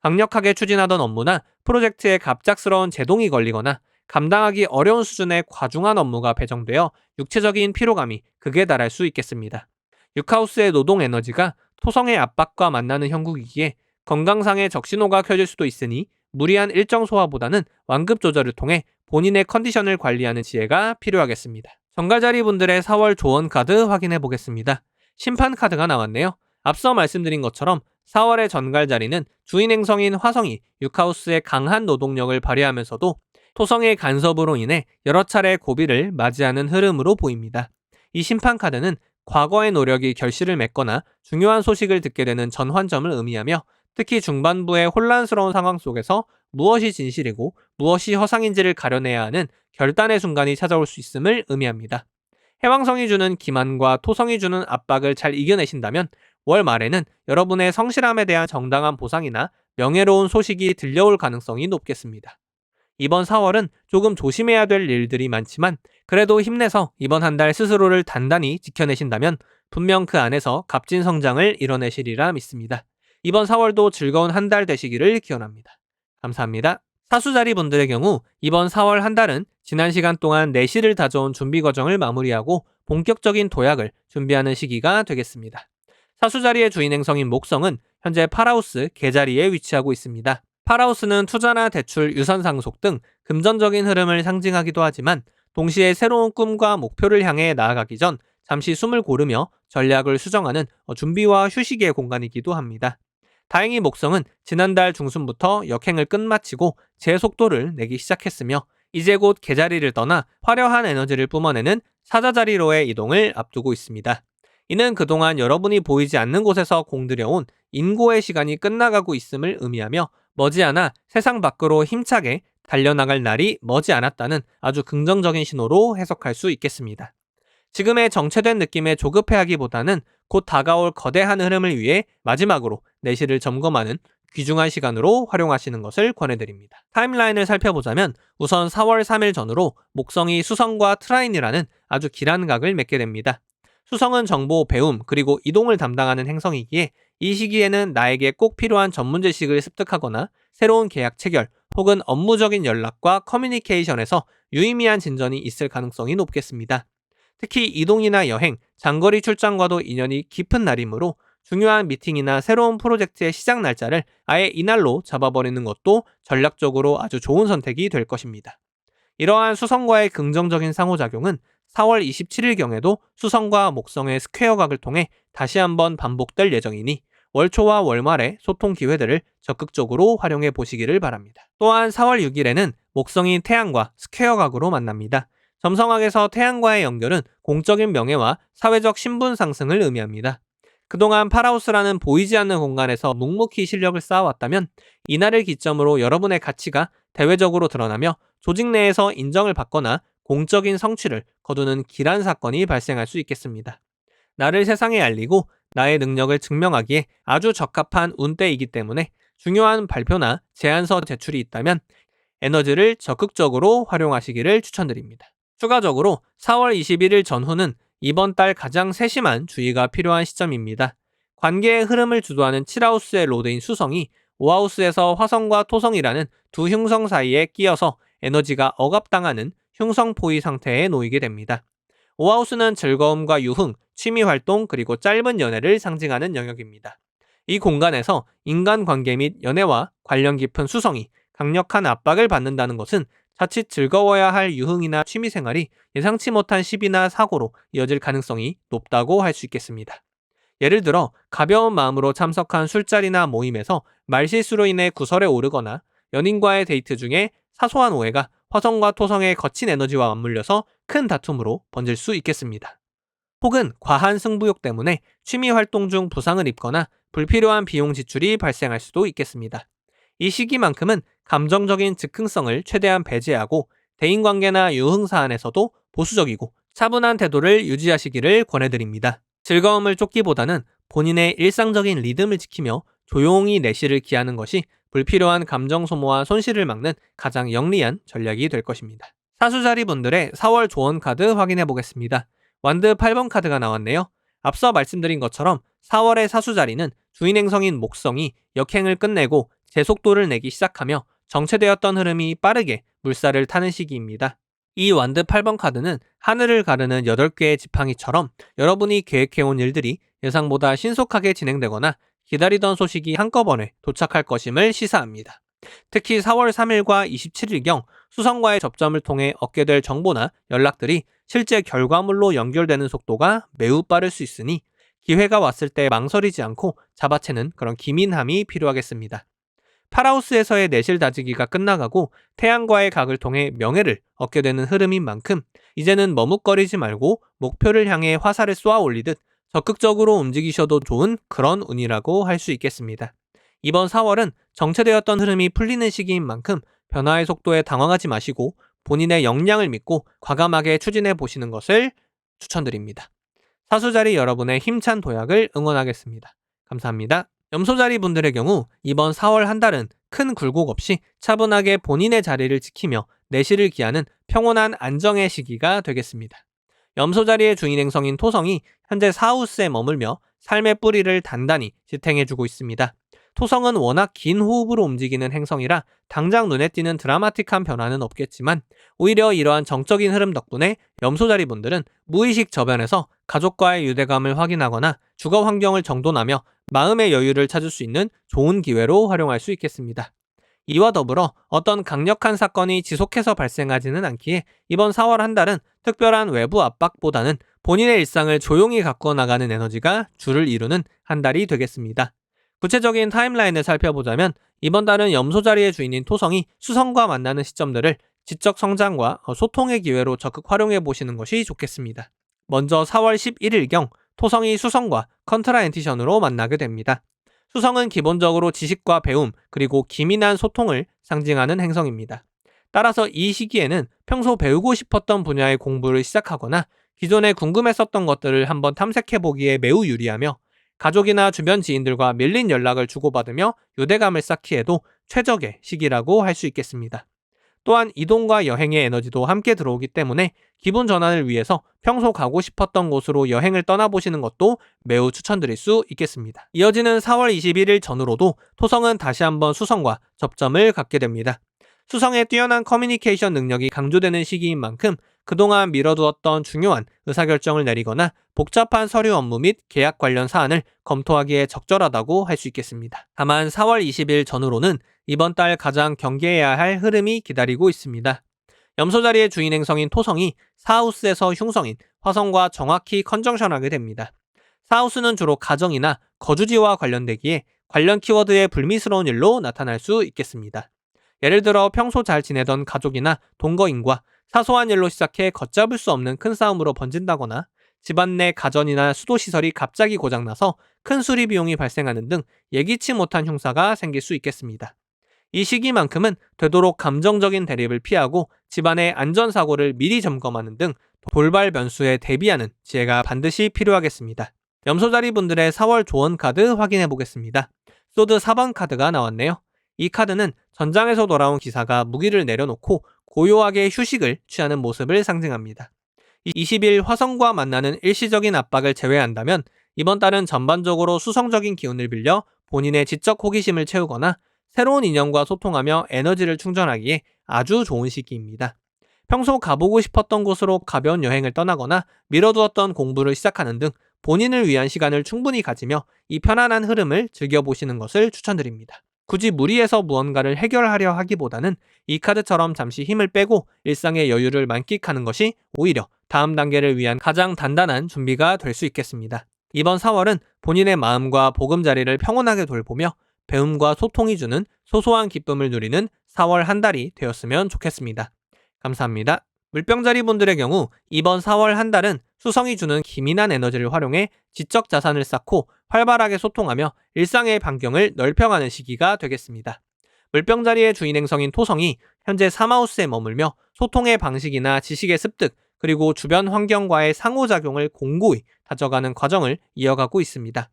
강력하게 추진하던 업무나 프로젝트에 갑작스러운 제동이 걸리거나 감당하기 어려운 수준의 과중한 업무가 배정되어 육체적인 피로감이 극에 달할 수 있겠습니다. 유카우스의 노동 에너지가 토성의 압박과 만나는 형국이기에 건강상의 적신호가 켜질 수도 있으니 무리한 일정 소화보다는 완급 조절을 통해 본인의 컨디션을 관리하는 지혜가 필요하겠습니다. 정갈자리 분들의 4월 조언 카드 확인해 보겠습니다. 심판 카드가 나왔네요. 앞서 말씀드린 것처럼 4월의 전갈자리는 주인 행성인 화성이 유카우스의 강한 노동력을 발휘하면서도 토성의 간섭으로 인해 여러 차례 고비를 맞이하는 흐름으로 보입니다. 이 심판 카드는 과거의 노력이 결실을 맺거나 중요한 소식을 듣게 되는 전환점을 의미하며 특히 중반부의 혼란스러운 상황 속에서 무엇이 진실이고 무엇이 허상인지를 가려내야 하는 결단의 순간이 찾아올 수 있음을 의미합니다. 해왕성이 주는 기만과 토성이 주는 압박을 잘 이겨내신다면 월 말에는 여러분의 성실함에 대한 정당한 보상이나 명예로운 소식이 들려올 가능성이 높겠습니다. 이번 4월은 조금 조심해야 될 일들이 많지만 그래도 힘내서 이번 한 달 스스로를 단단히 지켜내신다면 분명 그 안에서 값진 성장을 이뤄내시리라 믿습니다. 이번 4월도 즐거운 한 달 되시기를 기원합니다. 감사합니다. 사수자리 분들의 경우 이번 4월 한 달은 지난 시간 동안 내실을 다져온 준비 과정을 마무리하고 본격적인 도약을 준비하는 시기가 되겠습니다. 사수자리의 주인 행성인 목성은 현재 파라우스 개자리에 위치하고 있습니다. 파라우스는 투자나 대출, 유산 상속 등 금전적인 흐름을 상징하기도 하지만 동시에 새로운 꿈과 목표를 향해 나아가기 전 잠시 숨을 고르며 전략을 수정하는 준비와 휴식의 공간이기도 합니다. 다행히 목성은 지난달 중순부터 역행을 끝마치고 제 속도를 내기 시작했으며 이제 곧 개자리를 떠나 화려한 에너지를 뿜어내는 사자자리로의 이동을 앞두고 있습니다. 이는 그동안 여러분이 보이지 않는 곳에서 공들여온 인고의 시간이 끝나가고 있음을 의미하며 머지않아 세상 밖으로 힘차게 달려나갈 날이 머지않았다는 아주 긍정적인 신호로 해석할 수 있겠습니다. 지금의 정체된 느낌에 조급해하기보다는 곧 다가올 거대한 흐름을 위해 마지막으로 내실을 점검하는 귀중한 시간으로 활용하시는 것을 권해드립니다. 타임라인을 살펴보자면 우선 4월 3일 전후로 목성이 수성과 트라인이라는 아주 길한 각을 맺게 됩니다. 수성은 정보, 배움, 그리고 이동을 담당하는 행성이기에 이 시기에는 나에게 꼭 필요한 전문 지식을 습득하거나 새로운 계약 체결 혹은 업무적인 연락과 커뮤니케이션에서 유의미한 진전이 있을 가능성이 높겠습니다. 특히 이동이나 여행, 장거리 출장과도 인연이 깊은 날이므로 중요한 미팅이나 새로운 프로젝트의 시작 날짜를 아예 이날로 잡아버리는 것도 전략적으로 아주 좋은 선택이 될 것입니다. 이러한 수성과의 긍정적인 상호작용은 4월 27일경에도 수성과 목성의 스퀘어각을 통해 다시 한번 반복될 예정이니 월초와 월말의 소통 기회들을 적극적으로 활용해 보시기를 바랍니다. 또한 4월 6일에는 목성이 태양과 스퀘어각으로 만납니다. 점성학에서 태양과의 연결은 공적인 명예와 사회적 신분 상승을 의미합니다. 그동안 파라오스라는 보이지 않는 공간에서 묵묵히 실력을 쌓아왔다면 이날을 기점으로 여러분의 가치가 대외적으로 드러나며 조직 내에서 인정을 받거나 공적인 성취를 거두는 길한 사건이 발생할 수 있겠습니다. 나를 세상에 알리고 나의 능력을 증명하기에 아주 적합한 운때이기 때문에 중요한 발표나 제안서 제출이 있다면 에너지를 적극적으로 활용하시기를 추천드립니다. 추가적으로 4월 21일 전후는 이번 달 가장 세심한 주의가 필요한 시점입니다. 관계의 흐름을 주도하는 7하우스의 로드인 수성이 5하우스에서 화성과 토성이라는 두 흉성 사이에 끼어서 에너지가 억압당하는 흉성포위 상태에 놓이게 됩니다. 5하우스는 즐거움과 유흥, 취미활동 그리고 짧은 연애를 상징하는 영역입니다. 이 공간에서 인간관계 및 연애와 관련 깊은 수성이 강력한 압박을 받는다는 것은 자칫 즐거워야 할 유흥이나 취미생활이 예상치 못한 시비나 사고로 이어질 가능성이 높다고 할 수 있겠습니다. 예를 들어 가벼운 마음으로 참석한 술자리나 모임에서 말실수로 인해 구설에 오르거나 연인과의 데이트 중에 사소한 오해가 화성과 토성의 거친 에너지와 맞물려서 큰 다툼으로 번질 수 있겠습니다. 혹은 과한 승부욕 때문에 취미 활동 중 부상을 입거나 불필요한 비용 지출이 발생할 수도 있겠습니다. 이 시기만큼은 감정적인 즉흥성을 최대한 배제하고 대인관계나 유흥사안에서도 보수적이고 차분한 태도를 유지하시기를 권해드립니다. 즐거움을 쫓기보다는 본인의 일상적인 리듬을 지키며 조용히 내실을 기하는 것이 불필요한 감정 소모와 손실을 막는 가장 영리한 전략이 될 것입니다. 사수자리 분들의 4월 조언 카드 확인해 보겠습니다. 완드 8번 카드가 나왔네요. 앞서 말씀드린 것처럼 4월의 사수자리는 주인행성인 목성이 역행을 끝내고 제속도를 내기 시작하며 정체되었던 흐름이 빠르게 물살을 타는 시기입니다. 이 완드 8번 카드는 하늘을 가르는 8개의 지팡이처럼 여러분이 계획해온 일들이 예상보다 신속하게 진행되거나 기다리던 소식이 한꺼번에 도착할 것임을 시사합니다. 특히 4월 3일과 27일경 수성과의 접점을 통해 얻게 될 정보나 연락들이 실제 결과물로 연결되는 속도가 매우 빠를 수 있으니 기회가 왔을 때 망설이지 않고 잡아채는 그런 기민함이 필요하겠습니다. 파라우스에서의 내실 다지기가 끝나가고 태양과의 각을 통해 명예를 얻게 되는 흐름인 만큼 이제는 머뭇거리지 말고 목표를 향해 화살을 쏘아 올리듯 적극적으로 움직이셔도 좋은 그런 운이라고 할 수 있겠습니다. 이번 4월은 정체되었던 흐름이 풀리는 시기인 만큼 변화의 속도에 당황하지 마시고 본인의 역량을 믿고 과감하게 추진해 보시는 것을 추천드립니다. 사수자리 여러분의 힘찬 도약을 응원하겠습니다. 감사합니다. 염소자리 분들의 경우 이번 4월 한 달은 큰 굴곡 없이 차분하게 본인의 자리를 지키며 내실을 기하는 평온한 안정의 시기가 되겠습니다. 염소자리의 주인행성인 토성이 현재 4하우스에 머물며 삶의 뿌리를 단단히 지탱해주고 있습니다. 토성은 워낙 긴 호흡으로 움직이는 행성이라 당장 눈에 띄는 드라마틱한 변화는 없겠지만 오히려 이러한 정적인 흐름 덕분에 염소자리 분들은 무의식 저변에서 가족과의 유대감을 확인하거나 주거 환경을 정돈하며 마음의 여유를 찾을 수 있는 좋은 기회로 활용할 수 있겠습니다. 이와 더불어 어떤 강력한 사건이 지속해서 발생하지는 않기에 이번 4월 한 달은 특별한 외부 압박보다는 본인의 일상을 조용히 가꾸어 나가는 에너지가 주를 이루는 한 달이 되겠습니다. 구체적인 타임라인을 살펴보자면 이번 달은 염소자리의 주인인 토성이 수성과 만나는 시점들을 지적 성장과 소통의 기회로 적극 활용해 보시는 것이 좋겠습니다. 먼저 4월 11일경 토성이 수성과 컨트라엔티션으로 만나게 됩니다. 수성은 기본적으로 지식과 배움 그리고 기민한 소통을 상징하는 행성입니다. 따라서 이 시기에는 평소 배우고 싶었던 분야의 공부를 시작하거나 기존에 궁금했었던 것들을 한번 탐색해보기에 매우 유리하며 가족이나 주변 지인들과 밀린 연락을 주고받으며 유대감을 쌓기에도 최적의 시기라고 할 수 있겠습니다. 또한 이동과 여행의 에너지도 함께 들어오기 때문에 기분 전환을 위해서 평소 가고 싶었던 곳으로 여행을 떠나보시는 것도 매우 추천드릴 수 있겠습니다. 이어지는 4월 21일 전후로도 토성은 다시 한번 수성과 접점을 갖게 됩니다. 수성의 뛰어난 커뮤니케이션 능력이 강조되는 시기인 만큼 그동안 미뤄두었던 중요한 의사결정을 내리거나 복잡한 서류 업무 및 계약 관련 사안을 검토하기에 적절하다고 할 수 있겠습니다. 다만 4월 20일 전후로는 이번 달 가장 경계해야 할 흐름이 기다리고 있습니다. 염소자리의 주인행성인 토성이 4하우스에서 흉성인 화성과 정확히 컨정션하게 됩니다. 4하우스는 주로 가정이나 거주지와 관련되기에 관련 키워드의 불미스러운 일로 나타날 수 있겠습니다. 예를 들어 평소 잘 지내던 가족이나 동거인과 사소한 일로 시작해 걷잡을 수 없는 큰 싸움으로 번진다거나 집안 내 가전이나 수도시설이 갑자기 고장나서 큰 수리 비용이 발생하는 등 예기치 못한 흉사가 생길 수 있겠습니다. 이 시기만큼은 되도록 감정적인 대립을 피하고 집안의 안전사고를 미리 점검하는 등 돌발 변수에 대비하는 지혜가 반드시 필요하겠습니다. 염소자리 분들의 4월 조언 카드 확인해 보겠습니다. 소드 4번 카드가 나왔네요. 이 카드는 전장에서 돌아온 기사가 무기를 내려놓고 고요하게 휴식을 취하는 모습을 상징합니다. 20일 화성과 만나는 일시적인 압박을 제외한다면 이번 달은 전반적으로 수성적인 기운을 빌려 본인의 지적 호기심을 채우거나 새로운 인연과 소통하며 에너지를 충전하기에 아주 좋은 시기입니다. 평소 가보고 싶었던 곳으로 가벼운 여행을 떠나거나 미뤄두었던 공부를 시작하는 등 본인을 위한 시간을 충분히 가지며 이 편안한 흐름을 즐겨보시는 것을 추천드립니다. 굳이 무리해서 무언가를 해결하려 하기보다는 이 카드처럼 잠시 힘을 빼고 일상의 여유를 만끽하는 것이 오히려 다음 단계를 위한 가장 단단한 준비가 될 수 있겠습니다. 이번 4월은 본인의 마음과 보금자리를 평온하게 돌보며 배움과 소통이 주는 소소한 기쁨을 누리는 4월 한 달이 되었으면 좋겠습니다. 감사합니다. 물병자리 분들의 경우 이번 4월 한 달은 수성이 주는 기민한 에너지를 활용해 지적 자산을 쌓고 활발하게 소통하며 일상의 반경을 넓혀가는 시기가 되겠습니다. 물병자리의 주인 행성인 토성이 현재 3하우스에 머물며 소통의 방식이나 지식의 습득, 그리고 주변 환경과의 상호작용을 공고히 다져가는 과정을 이어가고 있습니다.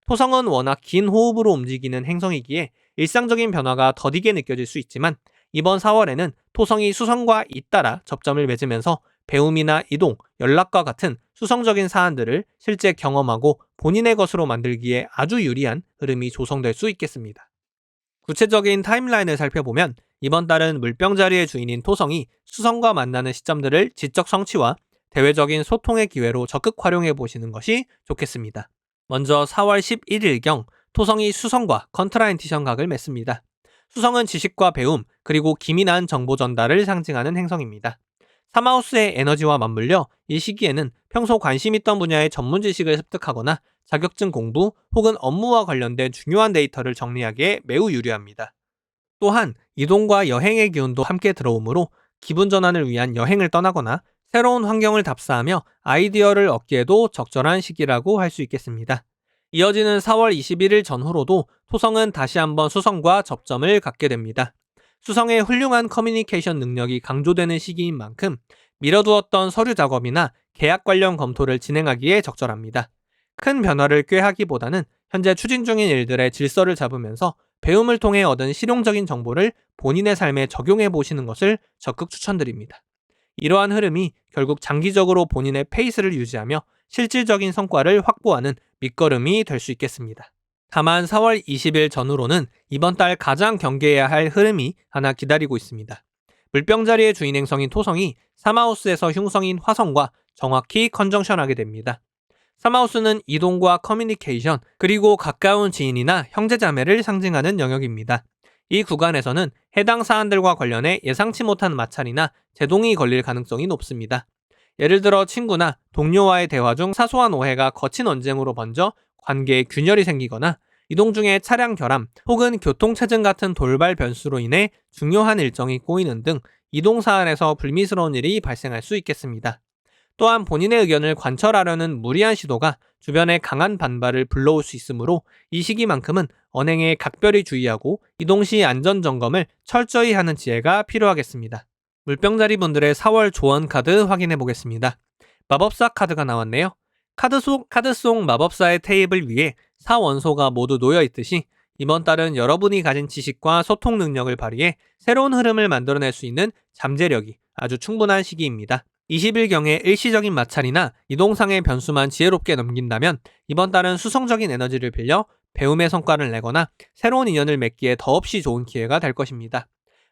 토성은 워낙 긴 호흡으로 움직이는 행성이기에 일상적인 변화가 더디게 느껴질 수 있지만 이번 4월에는 토성이 수성과 잇따라 접점을 맺으면서 배움이나 이동, 연락과 같은 수성적인 사안들을 실제 경험하고 본인의 것으로 만들기에 아주 유리한 흐름이 조성될 수 있겠습니다. 구체적인 타임라인을 살펴보면 이번 달은 물병자리의 주인인 토성이 수성과 만나는 시점들을 지적 성취와 대외적인 소통의 기회로 적극 활용해 보시는 것이 좋겠습니다. 먼저 4월 11일경 토성이 수성과 컨트라인티션 각을 맺습니다. 수성은 지식과 배움, 그리고 기민한 정보 전달을 상징하는 행성입니다. 3하우스의 에너지와 맞물려 이 시기에는 평소 관심 있던 분야의 전문 지식을 습득하거나 자격증 공부 혹은 업무와 관련된 중요한 데이터를 정리하기에 매우 유리합니다. 또한 이동과 여행의 기운도 함께 들어오므로 기분 전환을 위한 여행을 떠나거나 새로운 환경을 답사하며 아이디어를 얻기에도 적절한 시기라고 할 수 있겠습니다. 이어지는 4월 21일 전후로도 토성은 다시 한번 수성과 접점을 갖게 됩니다. 수성의 훌륭한 커뮤니케이션 능력이 강조되는 시기인 만큼 미뤄두었던 서류 작업이나 계약 관련 검토를 진행하기에 적절합니다. 큰 변화를 꾀하기보다는 현재 추진 중인 일들의 질서를 잡으면서 배움을 통해 얻은 실용적인 정보를 본인의 삶에 적용해 보시는 것을 적극 추천드립니다. 이러한 흐름이 결국 장기적으로 본인의 페이스를 유지하며 실질적인 성과를 확보하는 밑거름이 될 수 있겠습니다. 다만 4월 20일 전후로는 이번 달 가장 경계해야 할 흐름이 하나 기다리고 있습니다. 물병자리의 주인 행성인 토성이 3하우스에서 흉성인 화성과 정확히 컨정션하게 됩니다. 3하우스는 이동과 커뮤니케이션, 그리고 가까운 지인이나 형제자매를 상징하는 영역입니다. 이 구간에서는 해당 사안들과 관련해 예상치 못한 마찰이나 제동이 걸릴 가능성이 높습니다. 예를 들어 친구나 동료와의 대화 중 사소한 오해가 거친 언쟁으로 번져 관계에 균열이 생기거나 이동 중에 차량 결함 혹은 교통체증 같은 돌발 변수로 인해 중요한 일정이 꼬이는 등 이동 사안에서 불미스러운 일이 발생할 수 있겠습니다. 또한 본인의 의견을 관철하려는 무리한 시도가 주변의 강한 반발을 불러올 수 있으므로 이 시기만큼은 언행에 각별히 주의하고 이동 시 안전점검을 철저히 하는 지혜가 필요하겠습니다. 물병자리 분들의 4월 조언 카드 확인해 보겠습니다. 마법사 카드가 나왔네요. 카드 속 마법사의 테이블 위에 4원소가 모두 놓여 있듯이 이번 달은 여러분이 가진 지식과 소통 능력을 발휘해 새로운 흐름을 만들어낼 수 있는 잠재력이 아주 충분한 시기입니다. 20일경의 일시적인 마찰이나 이동상의 변수만 지혜롭게 넘긴다면 이번 달은 수성적인 에너지를 빌려 배움의 성과를 내거나 새로운 인연을 맺기에 더없이 좋은 기회가 될 것입니다.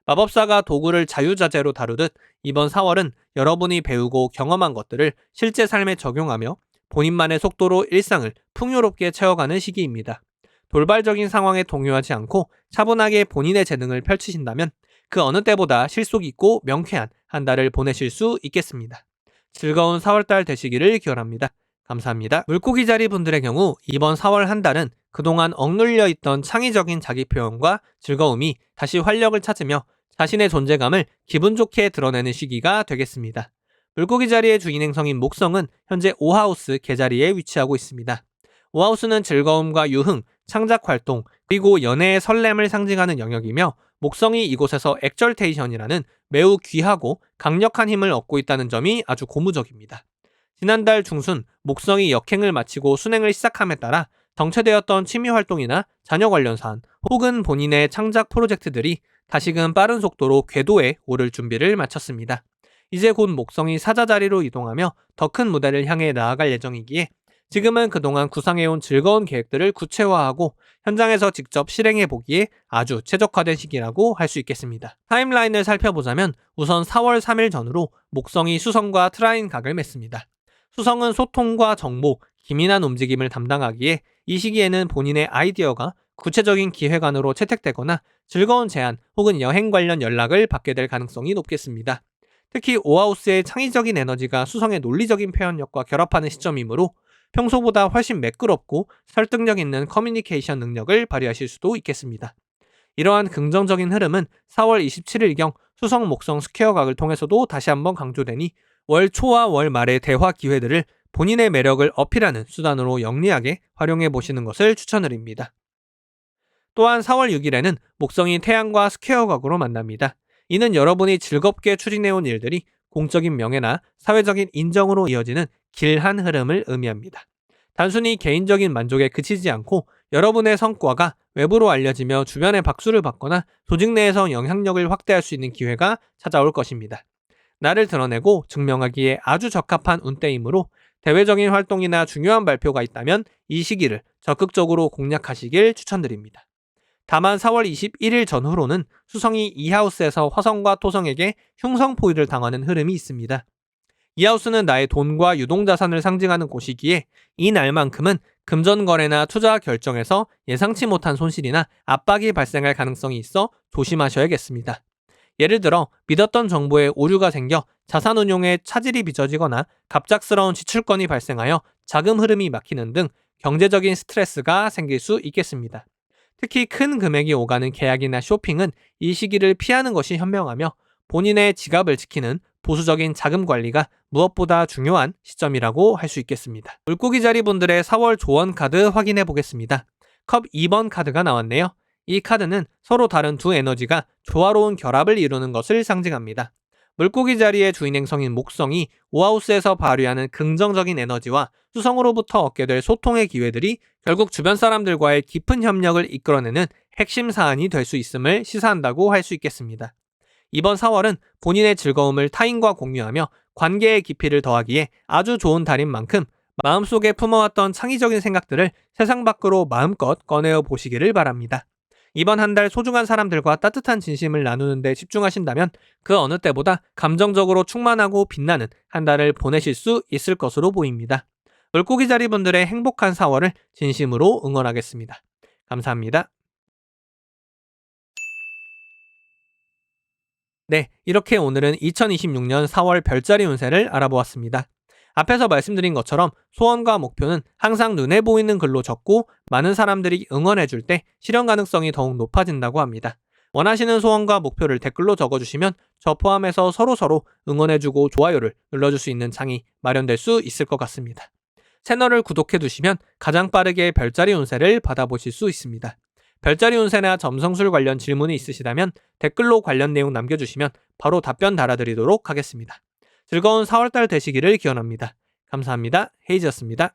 마법사가 도구를 자유자재로 다루듯 이번 4월은 여러분이 배우고 경험한 것들을 실제 삶에 적용하며 본인만의 속도로 일상을 풍요롭게 채워가는 시기입니다. 돌발적인 상황에 동요하지 않고 차분하게 본인의 재능을 펼치신다면 그 어느 때보다 실속 있고 명쾌한 한 달을 보내실 수 있겠습니다. 즐거운 4월달 되시기를 기원합니다. 감사합니다. 물고기 자리 분들의 경우 이번 4월 한 달은 그동안 억눌려 있던 창의적인 자기 표현과 즐거움이 다시 활력을 찾으며 자신의 존재감을 기분 좋게 드러내는 시기가 되겠습니다. 물고기 자리의 주인 행성인 목성은 현재 오하우스 개자리에 위치하고 있습니다. 오하우스는 즐거움과 유흥, 창작 활동, 그리고 연애의 설렘을 상징하는 영역이며 목성이 이곳에서 엑절테이션이라는 매우 귀하고 강력한 힘을 얻고 있다는 점이 아주 고무적입니다. 지난달 중순 목성이 역행을 마치고 순행을 시작함에 따라 정체되었던 취미 활동이나 자녀 관련 사안 혹은 본인의 창작 프로젝트들이 다시금 빠른 속도로 궤도에 오를 준비를 마쳤습니다. 이제 곧 목성이 사자 자리로 이동하며 더 큰 무대를 향해 나아갈 예정이기에 지금은 그동안 구상해온 즐거운 계획들을 구체화하고 현장에서 직접 실행해보기에 아주 최적화된 시기라고 할 수 있겠습니다. 타임라인을 살펴보자면 우선 4월 3일 전후로 목성이 수성과 트라인 각을 맺습니다. 수성은 소통과 정보, 기민한 움직임을 담당하기에 이 시기에는 본인의 아이디어가 구체적인 기획안으로 채택되거나 즐거운 제안 혹은 여행 관련 연락을 받게 될 가능성이 높겠습니다. 특히 오하우스의 창의적인 에너지가 수성의 논리적인 표현력과 결합하는 시점이므로 평소보다 훨씬 매끄럽고 설득력 있는 커뮤니케이션 능력을 발휘하실 수도 있겠습니다. 이러한 긍정적인 흐름은 4월 27일경 수성 목성 스퀘어각을 통해서도 다시 한번 강조되니 월 초와 월 말의 대화 기회들을 본인의 매력을 어필하는 수단으로 영리하게 활용해 보시는 것을 추천드립니다. 또한 4월 6일에는 목성이 태양과 스퀘어각으로 만납니다. 이는 여러분이 즐겁게 추진해온 일들이 공적인 명예나 사회적인 인정으로 이어지는 길한 흐름을 의미합니다. 단순히 개인적인 만족에 그치지 않고 여러분의 성과가 외부로 알려지며 주변의 박수를 받거나 조직 내에서 영향력을 확대할 수 있는 기회가 찾아올 것입니다. 나를 드러내고 증명하기에 아주 적합한 운때이므로 대외적인 활동이나 중요한 발표가 있다면 이 시기를 적극적으로 공략하시길 추천드립니다. 다만 4월 21일 전후로는 수성이 이하우스에서 화성과 토성에게 흉성포위를 당하는 흐름이 있습니다. 이하우스는 나의 돈과 유동자산을 상징하는 곳이기에 이 날만큼은 금전거래나 투자 결정에서 예상치 못한 손실이나 압박이 발생할 가능성이 있어 조심하셔야겠습니다. 예를 들어 믿었던 정보에 오류가 생겨 자산운용에 차질이 빚어지거나 갑작스러운 지출건이 발생하여 자금 흐름이 막히는 등 경제적인 스트레스가 생길 수 있겠습니다. 특히 큰 금액이 오가는 계약이나 쇼핑은 이 시기를 피하는 것이 현명하며 본인의 지갑을 지키는 보수적인 자금 관리가 무엇보다 중요한 시점이라고 할 수 있겠습니다. 물고기 자리 분들의 4월 조언 카드 확인해 보겠습니다. 컵 2번 카드가 나왔네요. 이 카드는 서로 다른 두 에너지가 조화로운 결합을 이루는 것을 상징합니다. 물고기 자리의 주인 행성인 목성이 오하우스에서 발휘하는 긍정적인 에너지와 수성으로부터 얻게 될 소통의 기회들이 결국 주변 사람들과의 깊은 협력을 이끌어내는 핵심 사안이 될 수 있음을 시사한다고 할 수 있겠습니다. 이번 4월은 본인의 즐거움을 타인과 공유하며 관계의 깊이를 더하기에 아주 좋은 달인 만큼 마음속에 품어왔던 창의적인 생각들을 세상 밖으로 마음껏 꺼내어 보시기를 바랍니다. 이번 한 달 소중한 사람들과 따뜻한 진심을 나누는 데 집중하신다면 그 어느 때보다 감정적으로 충만하고 빛나는 한 달을 보내실 수 있을 것으로 보입니다. 물고기 자리 분들의 행복한 4월을 진심으로 응원하겠습니다. 감사합니다. 네, 이렇게 오늘은 2026년 4월 별자리 운세를 알아보았습니다. 앞에서 말씀드린 것처럼 소원과 목표는 항상 눈에 보이는 글로 적고 많은 사람들이 응원해줄 때 실현 가능성이 더욱 높아진다고 합니다. 원하시는 소원과 목표를 댓글로 적어주시면 저 포함해서 서로 응원해주고 좋아요를 눌러줄 수 있는 창이 마련될 수 있을 것 같습니다. 채널을 구독해두시면 가장 빠르게 별자리 운세를 받아보실 수 있습니다. 별자리 운세나 점성술 관련 질문이 있으시다면 댓글로 관련 내용 남겨주시면 바로 답변 달아드리도록 하겠습니다. 즐거운 4월달 되시기를 기원합니다. 감사합니다. 헤이즈였습니다.